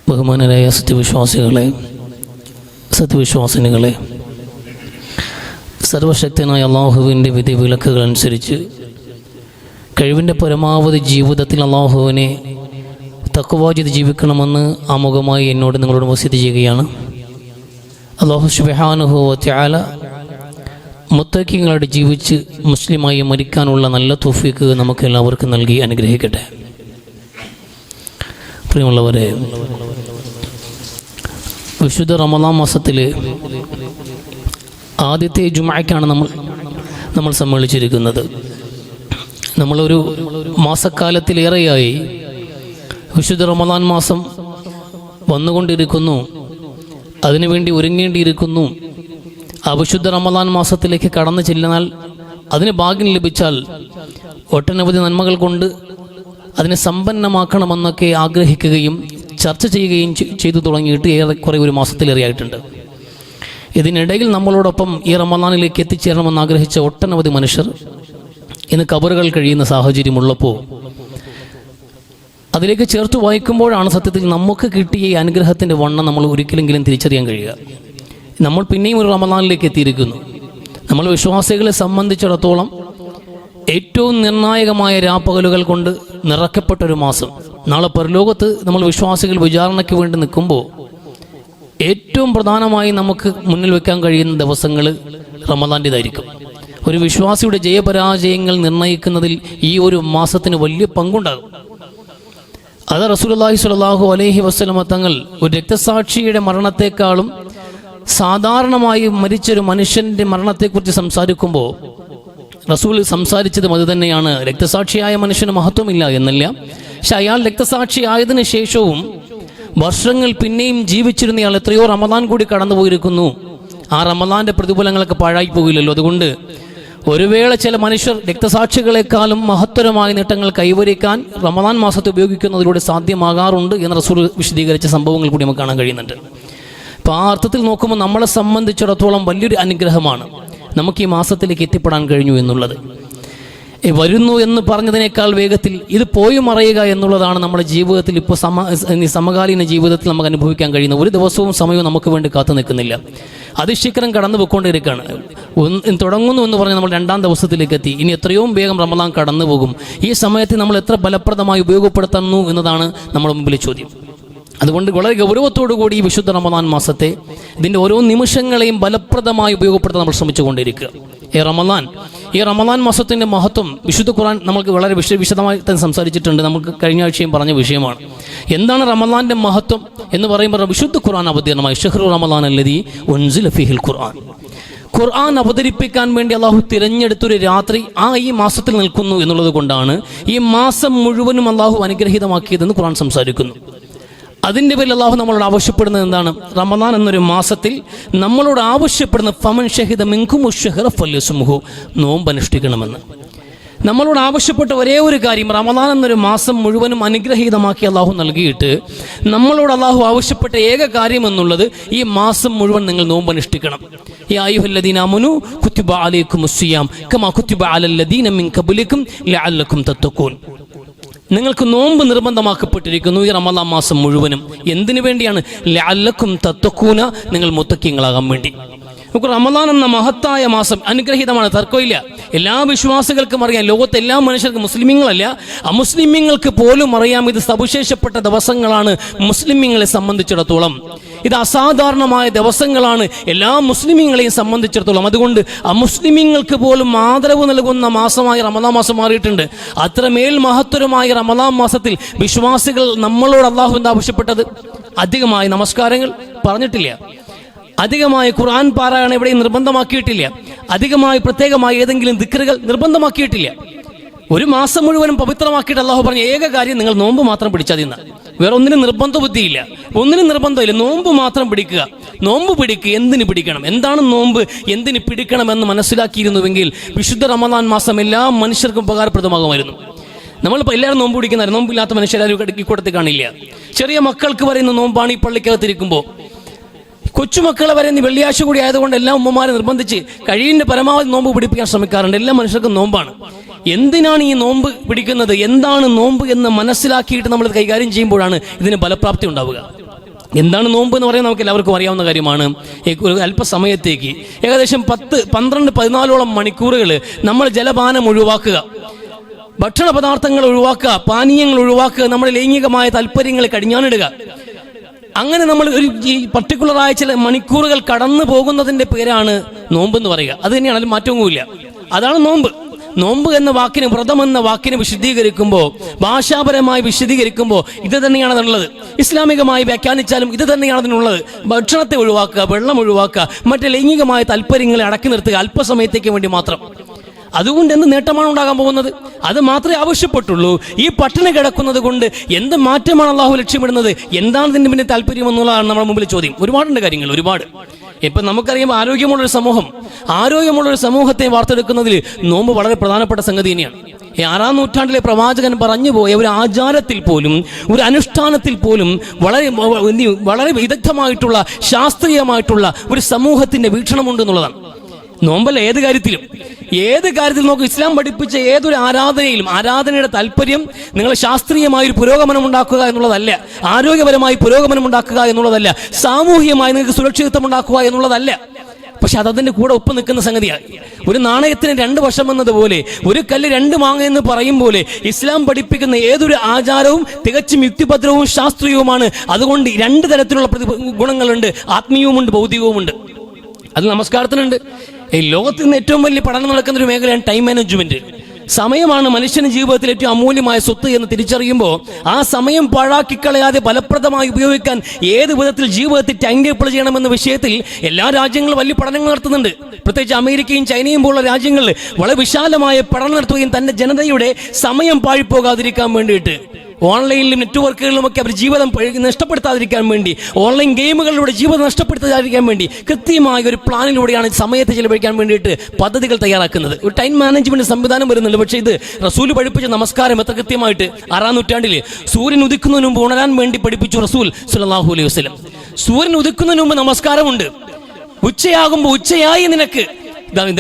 ബഹുമാനരായ സത്യവിശ്വാസിനികളെ, സർവശക്തനായ അള്ളാഹുവിൻ്റെ വിധി വിലക്കുകൾ അനുസരിച്ച് കഴിവിൻ്റെ പരമാവധി ജീവിതത്തിൽ അള്ളാഹുവിനെ തഖ്വ ചെയ്ത് ജീവിക്കണമെന്ന് ആമുഖമായി എന്നോട് നിങ്ങളോട് വസിയത്ത് ചെയ്യുകയാണ്. അള്ളാഹു സുബ്ഹാനഹു വ തആല മുത്തഖീങ്ങളായിട്ട് ജീവിച്ച് മുസ്ലിമായി മരിക്കാനുള്ള നല്ല തൗഫീഖ് നമുക്ക് എല്ലാവർക്കും നൽകി അനുഗ്രഹിക്കട്ടെ. പ്രിയമുള്ളവരെ, വിശുദ്ധ റമളാൻ മാസത്തിൽ ആദ്യത്തെ ജുമുഅയ്ക്കാണ് നമ്മൾ സമ്മേളിച്ചിരിക്കുന്നത്. നമ്മളൊരു മാസക്കാലത്തിലേറെയായി വിശുദ്ധ റമളാൻ മാസം വന്നുകൊണ്ടിരിക്കുന്നു, അതിനുവേണ്ടി ഒരുങ്ങേണ്ടിയിരിക്കുന്നു. ആ വിശുദ്ധ റമളാൻ മാസത്തിലേക്ക് കടന്നു ചെല്ലുന്നാൽ, അതിന് ഭാഗ്യം ലഭിച്ചാൽ ഒട്ടനവധി നന്മകൾ കൊണ്ട് അതിനെ സമ്പന്നമാക്കണമെന്നൊക്കെ ആഗ്രഹിക്കുകയും ചർച്ച ചെയ്യുകയും ചെയ്തു തുടങ്ങിയിട്ട് ഏറെക്കുറെ ഒരു മാസത്തിലേറെയായിട്ടുണ്ട്. ഇതിനിടയിൽ നമ്മളോടൊപ്പം ഈ റമളാനിലേക്ക് എത്തിച്ചേരണമെന്ന് ആഗ്രഹിച്ച ഒട്ടനവധി മനുഷ്യർ ഇന്ന് ഖബറുകൾ കഴിയുന്ന സാഹചര്യമുള്ളപ്പോൾ അതിലേക്ക് ചേർത്ത് വായിക്കുമ്പോഴാണ് സത്യത്തിൽ നമുക്ക് കിട്ടിയ ഈ അനുഗ്രഹത്തിൻ്റെ വണ്ണം നമ്മൾ ഒരിക്കലെങ്കിലും തിരിച്ചറിയാൻ കഴിയുക. നമ്മൾ പിന്നെയും ഒരു റമളാനിലേക്ക് എത്തിയിരിക്കുന്നു. നമ്മൾ വിശ്വാസികളെ സംബന്ധിച്ചിടത്തോളം ഏറ്റവും നിർണായകമായ രാപ്പകലുകൾ കൊണ്ട് നിറക്കപ്പെട്ടൊരു മാസം. നാളെ പരലോകത്ത് നമ്മൾ വിശ്വാസികൾ വിചാരണയ്ക്ക് വേണ്ടി നിൽക്കുമ്പോൾ ഏറ്റവും പ്രധാനമായി നമുക്ക് മുന്നിൽ വെക്കാൻ കഴിയുന്ന ദിവസങ്ങൾ റമളാൻ്റേതായിരിക്കും. ഒരു വിശ്വാസിയുടെ ജയപരാജയങ്ങൾ നിർണ്ണയിക്കുന്നതിൽ ഈ ഒരു മാസത്തിന് വലിയ പങ്കുണ്ടാകും. അത് റസൂലുള്ളാഹി സ്വല്ലല്ലാഹു അലൈഹി വസല്ലമ തങ്ങൾ ഒരു രക്തസാക്ഷിയുടെ മരണത്തെക്കാളും സാധാരണമായി മരിച്ചൊരു മനുഷ്യൻ്റെ മരണത്തെക്കുറിച്ച് സംസാരിക്കുമ്പോൾ റസൂൽ സംസാരിച്ചതും അത് തന്നെയാണ്. രക്തസാക്ഷിയായ മനുഷ്യന് മഹത്വമില്ല എന്നല്ല, പക്ഷെ അയാൾ രക്തസാക്ഷി ആയതിനു ശേഷവും വർഷങ്ങൾ പിന്നെയും ജീവിച്ചിരുന്നയാൾ എത്രയോ റമളാൻ കൂടി കടന്നു പോയിരിക്കുന്നു. ആ റമളാന്റെ പ്രതിഫലങ്ങളൊക്കെ പാഴായി പോകില്ലല്ലോ. അതുകൊണ്ട് ഒരു വേള ചില മനുഷ്യർ രക്തസാക്ഷികളെക്കാളും മഹത്തരമായ നേട്ടങ്ങൾ കൈവരിക്കാൻ റമളാൻ മാസത്തെ ഉപയോഗിക്കുന്നതിലൂടെ സാധ്യമാകാറുണ്ട് എന്ന് റസൂൽ വിശദീകരിച്ച സംഭവങ്ങൾ കൂടി നമുക്ക് കാണാൻ കഴിയുന്നുണ്ട്. അപ്പോൾ ആ അർത്ഥത്തിൽ നോക്കുമ്പോൾ നമ്മളെ സംബന്ധിച്ചിടത്തോളം വലിയൊരു അനുഗ്രഹമാണ് നമുക്ക് ഈ മാസത്തിലേക്ക് എത്തിപ്പെടാൻ കഴിഞ്ഞു എന്നുള്ളത്. വരുന്നു എന്ന് പറഞ്ഞതിനേക്കാൾ വേഗത്തിൽ ഇത് പോയി മറയുക എന്നുള്ളതാണ് നമ്മുടെ ജീവിതത്തിൽ ഇപ്പോൾ സമകാലീന ജീവിതത്തിൽ നമുക്ക് അനുഭവിക്കാൻ കഴിയുന്ന. ഒരു ദിവസവും സമയവും നമുക്ക് വേണ്ടി കാത്തു നിൽക്കുന്നില്ല. അതിശീഘ്രം കടന്നു പോയിക്കൊണ്ടിരിക്കുകയാണ്. തുടങ്ങുന്നു എന്ന് പറഞ്ഞാൽ നമ്മൾ 2-ാം ദിവസത്തിലേക്ക് എത്തി. ഇനി എത്രയും വേഗം റമളാൻ കടന്നു പോകും. ഈ സമയത്ത് നമ്മൾ എത്ര ഫലപ്രദമായി ഉപയോഗപ്പെടുത്തുന്നു എന്നതാണ് നമ്മുടെ മുമ്പിലെ ചോദ്യം. അതുകൊണ്ട് വളരെ ഗൗരവത്തോടു കൂടി ഈ വിശുദ്ധ റമളാൻ മാസത്തെ ഇതിൻ്റെ ഓരോ നിമിഷങ്ങളെയും ഫലപ്രദമായി ഉപയോഗപ്പെടുത്താൻ നമ്മൾ ശ്രമിച്ചുകൊണ്ടിരിക്കുക. ഈ റമളാൻ മാസത്തിൻ്റെ മഹത്വം വിശുദ്ധ ഖുർആൻ നമുക്ക് വളരെ വിശദമായി തന്നെ സംസാരിച്ചിട്ടുണ്ട്. നമുക്ക് കഴിഞ്ഞ ആഴ്ചയും പറഞ്ഞ വിഷയമാണ്. എന്താണ് റമളാന്റെ മഹത്വം എന്ന് പറയുമ്പോൾ വിശുദ്ധ ഖുർആൻ അവതീർണമായി ഷഹ്റു റമളാൻ അല്ലദീ ഉൻസില ഫീഹിൽ ഖുർആൻ അവതരിപ്പിക്കാൻ വേണ്ടി അള്ളാഹു തിരഞ്ഞെടുത്തൊരു രാത്രി ഈ മാസത്തിൽ നിൽക്കുന്നു എന്നുള്ളത് കൊണ്ടാണ് ഈ മാസം മുഴുവനും അള്ളാഹു അനുഗ്രഹീതമാക്കിയതെന്ന് ഖുർആൻ സംസാരിക്കുന്നു. അതിൻ്റെ പേരിൽ അള്ളാഹു നമ്മളോട് ആവശ്യപ്പെടുന്നത് എന്താണ്? റമളാൻ എന്നൊരു മാസത്തിൽ നമ്മളോട് ആവശ്യപ്പെടുന്ന ഫമൻ ഷഹിദ മിൻകുമു ശഹ്റ ഫല്യസുംഹു, നോമ്പ് അനുഷ്ഠിക്കണമെന്ന്. നമ്മളോട് ആവശ്യപ്പെട്ട ഒരേ ഒരു കാര്യം, റമളാൻ എന്നൊരു മാസം മുഴുവനും അനുഗ്രഹീതമാക്കി അള്ളാഹു നൽകിയിട്ട് നമ്മളോട് അള്ളാഹു ആവശ്യപ്പെട്ട ഏക കാര്യം എന്നുള്ളത് ഈ മാസം മുഴുവൻ നിങ്ങൾ നോമ്പ് അനുഷ്ഠിക്കണം. യാ അയ്യുഹല്ലദീന ആമനൂ കുതിബ അലൈക്കുമുസ്സിയാം കമാ കുതിബ അലല്ലദീന മിൻ ഖബ്ലിക്കും ലഅല്ലക്കും തത്തഖൂൻ. നിങ്ങൾക്ക് നോമ്പ് നിർബന്ധമാക്കപ്പെട്ടിരിക്കുന്നു ഈ റമളാൻ മാസം മുഴുവനും. എന്തിനു വേണ്ടിയാണ്? ലഅല്ലക്കും തത്തഖൂന, നിങ്ങൾ മുത്തഖീങ്ങളാകാൻ വേണ്ടി. നമുക്ക് റമളാൻ എന്ന മഹത്തായ മാസം അനുഗ്രഹീതമാണ്, തർക്കമില്ല. എല്ലാ വിശ്വാസികൾക്കും അറിയാം, ലോകത്തെ എല്ലാ മനുഷ്യർക്കും, മുസ്ലിമീങ്ങളല്ല അമുസ്ലിമീങ്ങൾക്ക് പോലും അറിയാം ഇത് സവിശേഷപ്പെട്ട ദിവസങ്ങളാണ്. മുസ്ലിമീങ്ങളെ സംബന്ധിച്ചിടത്തോളം ഇത് അസാധാരണമായ ദിവസങ്ങളാണ് എല്ലാ മുസ്ലിമീങ്ങളെയും സംബന്ധിച്ചിടത്തോളം. അതുകൊണ്ട് അമുസ്ലിമീങ്ങൾക്ക് പോലും ആദരവ് നൽകുന്ന മാസമായി റമളാൻ മാസം മാറിയിട്ടുണ്ട്. അത്രമേൽ മഹത്തരമായ റമളാൻ മാസത്തിൽ വിശ്വാസികൾ നമ്മളോട് അള്ളാഹു എന്താ ആവശ്യപ്പെട്ടത്? അധികമായ നമസ്കാരങ്ങൾ പറഞ്ഞിട്ടില്ല, അധികമായ ഖുർആൻ പാരായണം എവിടെയും നിർബന്ധമാക്കിയിട്ടില്ല, അധികമായി പ്രത്യേകമായി ഏതെങ്കിലും ദിക്റുകൾ നിർബന്ധമാക്കിയിട്ടില്ല. ഒരു മാസം മുഴുവനും പവിത്രമാക്കിയിട്ട് അള്ളാഹു പറഞ്ഞ ഏക കാര്യം, നിങ്ങൾ നോമ്പ് മാത്രം പിടിച്ചാൽ മതി. വേറെ ഒന്നിനും നിർബന്ധ ബുദ്ധിയില്ല, ഒന്നിനും നിർബന്ധമില്ല. നോമ്പ് മാത്രം പിടിക്കുക. നോമ്പ് പിടിക്കുക. എന്തിന് പിടിക്കണം, എന്താണ് നോമ്പ്, എന്തിന് പിടിക്കണമെന്ന് മനസ്സിലാക്കിയിരുന്നുവെങ്കിൽ വിശുദ്ധ റമളാൻ മാസം എല്ലാ മനുഷ്യർക്കും ഉപകാരപ്രദമാകുമായിരുന്നു. നമ്മളിപ്പോൾ എല്ലാവരും നോമ്പ് പിടിക്കുന്നവർ, നോമ്പില്ലാത്ത മനുഷ്യരാരും ഇക്കൂട്ടത്തിൽ കാണില്ല. ചെറിയ മക്കൾക്ക് പറയുന്ന നോമ്പാണ് ഈ പള്ളിക്കകത്തിരിക്കുമ്പോൾ. കൊച്ചുമക്കളെ വരെ ഇന്ന് വെള്ളിയാഴ്ച കൂടി ആയതുകൊണ്ട് എല്ലാ ഉമ്മമാരെ നിർബന്ധിച്ച് കഴിയുന്ന പരമാവധി നോമ്പ് പിടിപ്പിക്കാൻ ശ്രമിക്കാറുണ്ട്. എല്ലാ മനുഷ്യർക്കും നോമ്പാണ്. എന്തിനാണ് ഈ നോമ്പ് പിടിക്കുന്നത്, എന്താണ് നോമ്പ് എന്ന് മനസ്സിലാക്കിയിട്ട് നമ്മൾ കൈകാര്യം ചെയ്യുമ്പോഴാണ് ഇതിന് ഫലപ്രാപ്തി ഉണ്ടാവുക. എന്താണ് നോമ്പ് എന്ന് പറയുന്നത് നമുക്ക് എല്ലാവർക്കും അറിയാവുന്ന കാര്യമാണ്. ഒരു അല്പസമയത്തേക്ക് ഏകദേശം 10, 12, 14 മണിക്കൂറുകൾ നമ്മൾ ജലപാനം ഒഴിവാക്കുക, ഭക്ഷണ പദാർത്ഥങ്ങൾ ഒഴിവാക്കുക, പാനീയങ്ങൾ ഒഴിവാക്കുക, നമ്മുടെ ലൈംഗികമായ താല്പര്യങ്ങൾ കടിഞ്ഞാണിടുക. അങ്ങനെ നമ്മൾ ഒരു ഈ പർട്ടിക്കുലറായ ചില മണിക്കൂറുകൾ കടന്നു പോകുന്നതിൻ്റെ പേരാണ് നോമ്പ് എന്ന് പറയുക. അത് തന്നെയാണ്, അതിൽ മാറ്റമൊന്നുമില്ല. അതാണ് നോമ്പ്. നോമ്പ് എന്ന വാക്കിന്, വ്രതം എന്ന വാക്കിനെ വിശദീകരിക്കുമ്പോൾ, ഭാഷാപരമായി വിശദീകരിക്കുമ്പോൾ ഇത് തന്നെയാണ് അതിനുള്ളത്. ഇസ്ലാമികമായി വ്യാഖ്യാനിച്ചാലും ഇത് തന്നെയാണ് അതിനുള്ളത്. ഭക്ഷണത്തെ ഒഴിവാക്കുക, വെള്ളം ഒഴിവാക്കുക, മറ്റ് ലൈംഗികമായ താല്പര്യങ്ങളെ അടക്കി നിർത്തുക, അല്പസമയത്തേക്ക് വേണ്ടി മാത്രം. അതുകൊണ്ട് എന്ത് നേട്ടമാണ് ഉണ്ടാകാൻ പോകുന്നത്? അത് മാത്രമേ ആവശ്യപ്പെട്ടുള്ളൂ. ഈ പട്ടിണി കിടക്കുന്നത് കൊണ്ട് എന്ത് മാറ്റമാണ് അള്ളാഹു ലക്ഷ്യമിടുന്നത്? എന്താണ് ഇതിന്റെ പിന്നെ താല്പര്യം എന്നുള്ളതാണ് നമ്മുടെ മുമ്പിൽ ചോദ്യം. ഒരുപാടുണ്ട് കാര്യങ്ങൾ, ഒരുപാട്. ഇപ്പം നമുക്കറിയാം, ആരോഗ്യമുള്ളൊരു സമൂഹത്തെ വാർത്തെടുക്കുന്നതിൽ നോമ്പ് വളരെ പ്രധാനപ്പെട്ട സംഗതി തന്നെയാണ്. 6-ാം നൂറ്റാണ്ടിലെ പ്രവാചകൻ പറഞ്ഞു പോയ ഒരു ആചാരത്തിൽ പോലും, ഒരു അനുഷ്ഠാനത്തിൽ പോലും വളരെ വിദഗ്ധമായിട്ടുള്ള, ശാസ്ത്രീയമായിട്ടുള്ള ഒരു സമൂഹത്തിന്റെ വീക്ഷണമുണ്ട് എന്നുള്ളതാണ്. നോമ്പല്ല, ഏത് കാര്യത്തിൽ നോക്കും, ഇസ്ലാം പഠിപ്പിച്ച ഏതൊരു ആരാധനയുടെ താല്പര്യം നിങ്ങൾ ശാസ്ത്രീയമായ ഒരു പുരോഗമനം ഉണ്ടാക്കുക എന്നുള്ളതല്ല, ആരോഗ്യപരമായി പുരോഗമനം ഉണ്ടാക്കുക എന്നുള്ളതല്ല, സാമൂഹികമായി നിങ്ങൾക്ക് സുരക്ഷിതത്വം ഉണ്ടാക്കുക എന്നുള്ളതല്ല. പക്ഷെ അതതിന്റെ കൂടെ ഒപ്പം നിൽക്കുന്ന സംഗതിയാണ്. ഒരു നാണയത്തിന് 2 വശം എന്നതുപോലെ, ഒരു കല്ല് 2 മാങ്ങ എന്ന് പറയും പോലെ, ഇസ്ലാം പഠിപ്പിക്കുന്ന ഏതൊരു ആചാരവും തികച്ചും യുക്തിഭദ്രവും ശാസ്ത്രീയവുമാണ്. അതുകൊണ്ട് 2 തരത്തിലുള്ള ഗുണങ്ങളുണ്ട്, ആത്മീയവുമുണ്ട്, ഭൗതികവുമുണ്ട്. അത് നമസ്കാരത്തിനുണ്ട്. ഈ ലോകത്തിൽ നിന്ന് ഏറ്റവും വലിയ പഠനം നടക്കുന്ന ഒരു മേഖലയാണ് ടൈം മാനേജ്മെന്റ്. സമയമാണ് മനുഷ്യന്റെ ജീവിതത്തിൽ ഏറ്റവും അമൂല്യമായ സ്വത്ത് എന്ന് തിരിച്ചറിയുമ്പോൾ, ആ സമയം പാഴാക്കിക്കളയാതെ ഫലപ്രദമായി ഉപയോഗിക്കാൻ ഏത് വിധത്തിൽ ജീവിതത്തിൽ ടൈം ടേബിൾ ചെയ്യണമെന്ന വിഷയത്തിൽ എല്ലാ രാജ്യങ്ങളും വലിയ പഠനങ്ങൾ നടത്തുന്നുണ്ട്. പ്രത്യേകിച്ച് അമേരിക്കയും ചൈനയും പോലുള്ള രാജ്യങ്ങളിൽ വളരെ വിശാലമായ പഠനം നടത്തുകയും തന്റെ ജനതയുടെ സമയം പാഴിപ്പോകാതിരിക്കാൻ വേണ്ടിയിട്ട് ഓൺലൈനിലും നെറ്റ്വർക്കുകളിലുമൊക്കെ അവർ ജീവിതം നഷ്ടപ്പെടുത്താതിരിക്കാൻ വേണ്ടി, ഓൺലൈൻ ഗെയിമുകളിലൂടെ ജീവിതം നഷ്ടപ്പെടുത്താതിരിക്കാൻ വേണ്ടി കൃത്യമായ ഒരു പ്ലാനിലൂടെയാണ് സമയത്ത് ചെലവഴിക്കാൻ വേണ്ടിയിട്ട് പദ്ധതികൾ തയ്യാറാക്കുന്നത്. ഒരു ടൈം മാനേജ്മെന്റ് സംവിധാനം വരുന്നുണ്ട്. പക്ഷേ ഇത് റസൂൽ പഠിപ്പിച്ച നമസ്കാരം എത്ര കൃത്യമായിട്ട് 6-ാം നൂറ്റാണ്ടിൽ സൂര്യൻ ഉദിക്കുന്നതിന് മുമ്പ് ഉണരാൻ വേണ്ടി പഠിപ്പിച്ചു റസൂൽ സ്വല്ലല്ലാഹു അലൈഹി വസല്ലം. സൂര്യൻ ഉദിക്കുന്നതിന് മുമ്പ് നമസ്കാരമുണ്ട്. ഉച്ചയാകുമ്പോൾ ഉച്ചയായി നിനക്ക്,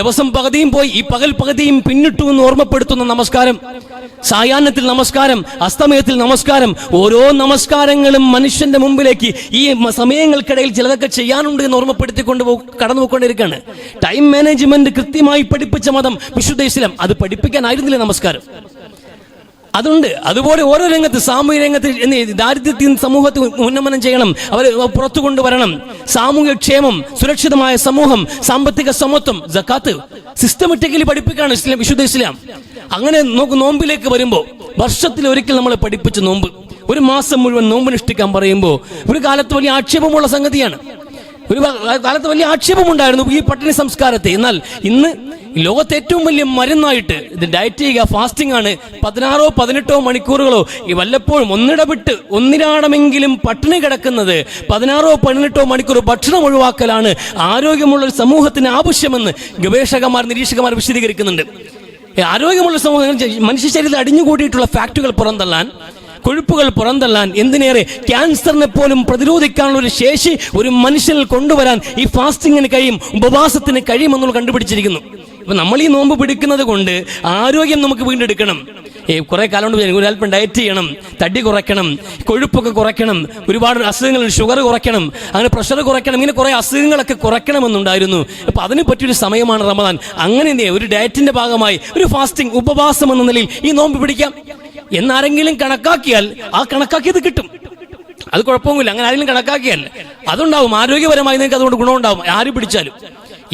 ദിവസം പകുതിയും പോയി, ഈ പകൽ പകുതിയും പിന്നിട്ടു എന്ന് ഓർമ്മപ്പെടുത്തുന്ന നമസ്കാരം, സായാഹ്നത്തിൽ നമസ്കാരം, അസ്തമയത്തിൽ നമസ്കാരം. ഓരോ നമസ്കാരങ്ങളും മനുഷ്യന്റെ മുമ്പിലേക്ക് ഈ സമയങ്ങൾക്കിടയിൽ ചിലതൊക്കെ ചെയ്യാനുണ്ട് എന്ന് ഓർമ്മപ്പെടുത്തിക്കൊണ്ട് കടന്നു പോയിക്കൊണ്ടിരിക്കുകയാണ്. ടൈം മാനേജ്മെന്റ് കൃത്യമായി പഠിപ്പിച്ച മതം വിശുദ്ധ ഇസ്ലാം. അത് പഠിപ്പിക്കാനായിരുന്നില്ല നമസ്കാരം. അതുണ്ട്. അതുപോലെ ഓരോ രംഗത്ത്, സാമൂഹിക രംഗത്ത് ദാരിദ്ര്യത്തിൽ സമൂഹത്തെ ഉന്നമനം ചെയ്യണം, അവർ പുറത്തു കൊണ്ടുവരണം. സാമൂഹിക ക്ഷേമം, സുരക്ഷിതമായ സമൂഹം, സാമ്പത്തിക സമത്വം, സക്കാത്ത് സിസ്റ്റമാറ്റിക്കലി പഠിപ്പിക്കുകയാണ് ഇസ്ലാം, വിശുദ്ധ ഇസ്ലാം. അങ്ങനെ നോമ്പിലേക്ക് വരുമ്പോൾ, വർഷത്തിൽ ഒരിക്കൽ നമ്മൾ പഠിപ്പിച്ച നോമ്പ്, ഒരു മാസം മുഴുവൻ നോമ്പനുഷ്ഠിക്കാൻ പറയുമ്പോൾ ഒരു കാലത്ത് വലിയ ആക്ഷേപമുള്ള സംഗതിയാണ്. ഒരു കാലത്ത് വലിയ ആക്ഷേപമുണ്ടായിരുന്നു ഈ പട്ടിണി സംസ്കാരത്തെ. എന്നാൽ ഇന്ന് ലോകത്തെ ഏറ്റവും വലിയ മരുന്നായിട്ട് ഇത് ഡയറ്റ് ചെയ്യുക, ഫാസ്റ്റിംഗ് ആണ്. 16-18 മണിക്കൂറുകളോ വല്ലപ്പോഴും ഒന്നിരാടമെങ്കിലും പട്ടിണി കിടക്കുന്നത്, 16-18 മണിക്കൂർ ഭക്ഷണം ഒഴിവാക്കലാണ് ആരോഗ്യമുള്ള ഒരു സമൂഹത്തിന് ആവശ്യമെന്ന് ഗവേഷകന്മാർ, നിരീക്ഷകന്മാർ വിശദീകരിക്കുന്നുണ്ട്. ആരോഗ്യമുള്ള സമൂഹം, മനുഷ്യ ശരീരത്തിൽ അടിഞ്ഞുകൂടിയിട്ടുള്ള ഫാക്ടുകൾ പുറന്തള്ളാൻ, കൊഴുപ്പുകൾ പുറന്തള്ളാൻ, എന്തിനേറെ ക്യാൻസറിനെ പോലും പ്രതിരോധിക്കാനുള്ള ഒരു ശേഷി ഒരു മനുഷ്യനിൽ കൊണ്ടുവരാൻ ഈ ഫാസ്റ്റിങ്ങിന് കഴിയും, ഉപവാസത്തിന് കഴിയുമെന്നുള്ള കണ്ടുപിടിച്ചിരിക്കുന്നു. അപ്പൊ നമ്മൾ ഈ നോമ്പ് പിടിക്കുന്നത് കൊണ്ട് ആരോഗ്യം നമുക്ക് വീണ്ടെടുക്കണം. കുറെ കാലം കൊണ്ട് ഒരല്പം ഡയറ്റ് ചെയ്യണം, തടി കുറയ്ക്കണം, കൊഴുപ്പൊക്കെ കുറയ്ക്കണം, ഒരുപാട് അസുഖങ്ങൾ, ഷുഗർ കുറയ്ക്കണം, അങ്ങനെ പ്രഷർ കുറയ്ക്കണം, ഇങ്ങനെ കുറെ അസുഖങ്ങളൊക്കെ കുറയ്ക്കണമെന്നുണ്ടായിരുന്നു. അപ്പൊ അതിന് പറ്റിയൊരു സമയമാണ് റമദാൻ. അങ്ങനെ ഒരു ഡയറ്റിന്റെ ഭാഗമായി ഒരു ഫാസ്റ്റിംഗ്, ഉപവാസം എന്ന നിലയിൽ ഈ നോമ്പ് പിടിക്കാം എന്നാരെങ്കിലും കണക്കാക്കിയാൽ ആ കണക്കാക്കിയത് കിട്ടും. അത് കുഴപ്പമൊന്നുമില്ല. അങ്ങനെ ആരെങ്കിലും കണക്കാക്കിയാൽ അതുണ്ടാവും, ആരോഗ്യപരമായി നിങ്ങൾക്ക് അതുകൊണ്ട് ഗുണമുണ്ടാവും. ആര് പിടിച്ചാലും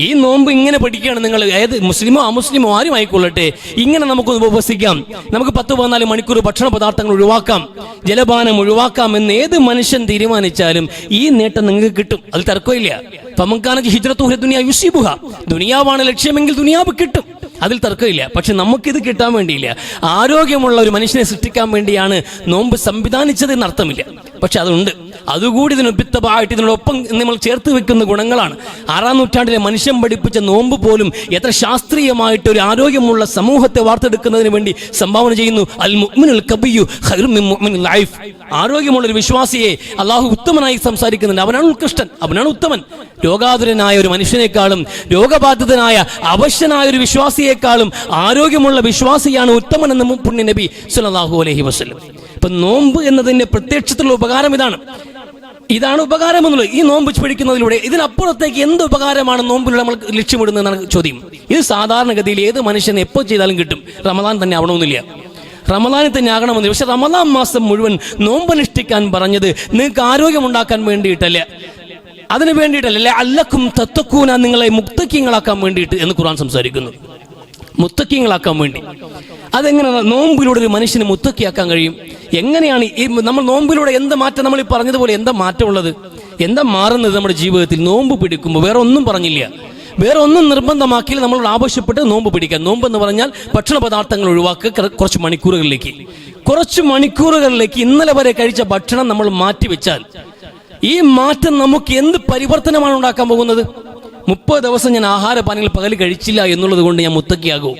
ഈ നോമ്പ് ഇങ്ങനെ പഠിക്കുകയാണ് നിങ്ങൾ, ഏത് മുസ്ലിമോ അമുസ്ലിമോ ആരും ആയിക്കൊള്ളട്ടെ, ഇങ്ങനെ നമുക്ക് ഉപവസിക്കാം, നമുക്ക് 10-14 മണിക്കൂർ ഭക്ഷണ പദാർത്ഥങ്ങൾ ഒഴിവാക്കാം, ജലപാനം ഒഴിവാക്കാം എന്ന് ഏത് മനുഷ്യൻ തീരുമാനിച്ചാലും ഈ നേട്ടം നിങ്ങൾക്ക് കിട്ടും. അതിൽ തർക്കമില്ല. ഫമൻകാന ഹിജ്റത്തുഹു ദുനിയ യുസീബുഹ, ദുനിയാവാണ് ലക്ഷ്യമെങ്കിൽ ദുനിയാവ് കിട്ടും, അതിൽ തർക്കമില്ല. പക്ഷെ നമുക്കിത് കിട്ടാൻ വേണ്ടിയില്ല, ആരോഗ്യമുള്ള ഒരു മനുഷ്യനെ സൃഷ്ടിക്കാൻ വേണ്ടിയാണ് നോമ്പ് സംവിധാനിച്ചത് എന്ന് അർത്ഥമില്ല. പക്ഷെ അതുണ്ട്. അതുകൂടി ഇതിനൊപ്പിത്തമായിട്ട് ഇതിനോടൊപ്പം നമ്മൾ ചേർത്ത് വെക്കുന്ന ഗുണങ്ങളാണ്. 6-ാം നൂറ്റാണ്ടിലെ മനുഷ്യൻ പഠിപ്പിച്ച നോമ്പ് പോലും എത്ര ശാസ്ത്രീയമായിട്ട് ഒരു ആരോഗ്യമുള്ള സമൂഹത്തെ വാർത്തെടുക്കുന്നതിന് വേണ്ടി സംഭാവന ചെയ്യുന്നു. അൽ മുഅ്മിനുൽ ഖബിയ്യു ഖൈറും മിൻ മുഅ്മിനിൽ ലൈഫ്. ആരോഗ്യമുള്ള ഒരു വിശ്വാസിയെ അള്ളാഹു ഉത്തമനായി സംസാരിക്കുന്നുണ്ട്. അവനാണ് ഉത്കൃഷ്ടൻ, അവനാണ് ഉത്തമൻ. രോഗാതുരനായ ഒരു മനുഷ്യനേക്കാളും, രോഗബാധിതനായ അവശ്യനായ ഒരു വിശ്വാസിയെക്കാളും ആരോഗ്യമുള്ള വിശ്വാസിയാണ് ഉത്തമൻ എന്ന് പുണ്യ നബി സല്ലല്ലാഹു അലൈഹി വസല്ലം. അപ്പൊ നോമ്പ് എന്നതിന്റെ പ്രത്യക്ഷത്തിലുള്ള ഉപകാരം ഇതാണ്. ഇതാണ് ഉപകാരം എന്നുള്ളത്. ഈ നോമ്പ് പിടിക്കുന്നതിലൂടെ ഇതിനപ്പുറത്തേക്ക് എന്ത് ഉപകാരമാണ് നോമ്പിലൂടെ നമ്മൾ ലക്ഷ്യമിടുന്നതെന്നാണ് ചോദ്യം. ഇത് സാധാരണഗതിയിൽ ഏത് മനുഷ്യൻ എപ്പോൾ ചെയ്താലും കിട്ടും. റമദാൻ തന്നെ ആവണമെന്നില്ല, റമദാനിൽ തന്നെ ആകണമെന്നില്ല. പക്ഷെ റമദാൻ മാസം മുഴുവൻ നോമ്പനുഷ്ഠിക്കാൻ പറഞ്ഞത് നിങ്ങൾക്ക് ആരോഗ്യമുണ്ടാക്കാൻ വേണ്ടിയിട്ടല്ല, അതിന് വേണ്ടിയിട്ടല്ല. അല്ലക്കും തത്തക്കൂന, നിങ്ങളെ മുത്തക്കിങ്ങളാക്കാൻ വേണ്ടിയിട്ട് എന്ന് ഖുർആൻ സംസാരിക്കുന്നു. മുത്തക്കിങ്ങളാക്കാൻ വേണ്ടി. അതെങ്ങനെയാണ് നോമ്പിലൂടെ ഒരു മനുഷ്യന് മുത്തക്കിയാക്കാൻ കഴിയും? എങ്ങനെയാണ് ഈ നമ്മൾ നോമ്പിലൂടെ എന്ത് മാറ്റം, നമ്മൾ ഈ പറഞ്ഞതുപോലെ എന്താ മാറ്റമുള്ളത്, എന്താ മാറുന്നത് നമ്മുടെ ജീവിതത്തിൽ? നോമ്പ് പിടിക്കുമ്പോൾ വേറെ ഒന്നും പറഞ്ഞില്ല, വേറെ ഒന്നും നിർബന്ധമാക്കിയില്ല. നമ്മളോട് ആവശ്യപ്പെട്ട് നോമ്പ് പിടിക്കാൻ. നോമ്പ് എന്ന് പറഞ്ഞാൽ ഭക്ഷണ പദാർത്ഥങ്ങൾ ഒഴിവാക്കുക. കുറച്ച് മണിക്കൂറുകളിലേക്ക് ഇന്നലെ വരെ കഴിച്ച ഭക്ഷണം നമ്മൾ മാറ്റിവെച്ചാൽ ഈ മാറ്റം നമുക്ക് എന്ത് പരിവർത്തനമാണ് ഉണ്ടാക്കാൻ പോകുന്നത്? 30 ദിവസം ഞാൻ ആഹാരപാനങ്ങൾ പകൽ കഴിച്ചില്ല എന്നുള്ളത് കൊണ്ട് ഞാൻ മുത്തക്കിയാകും.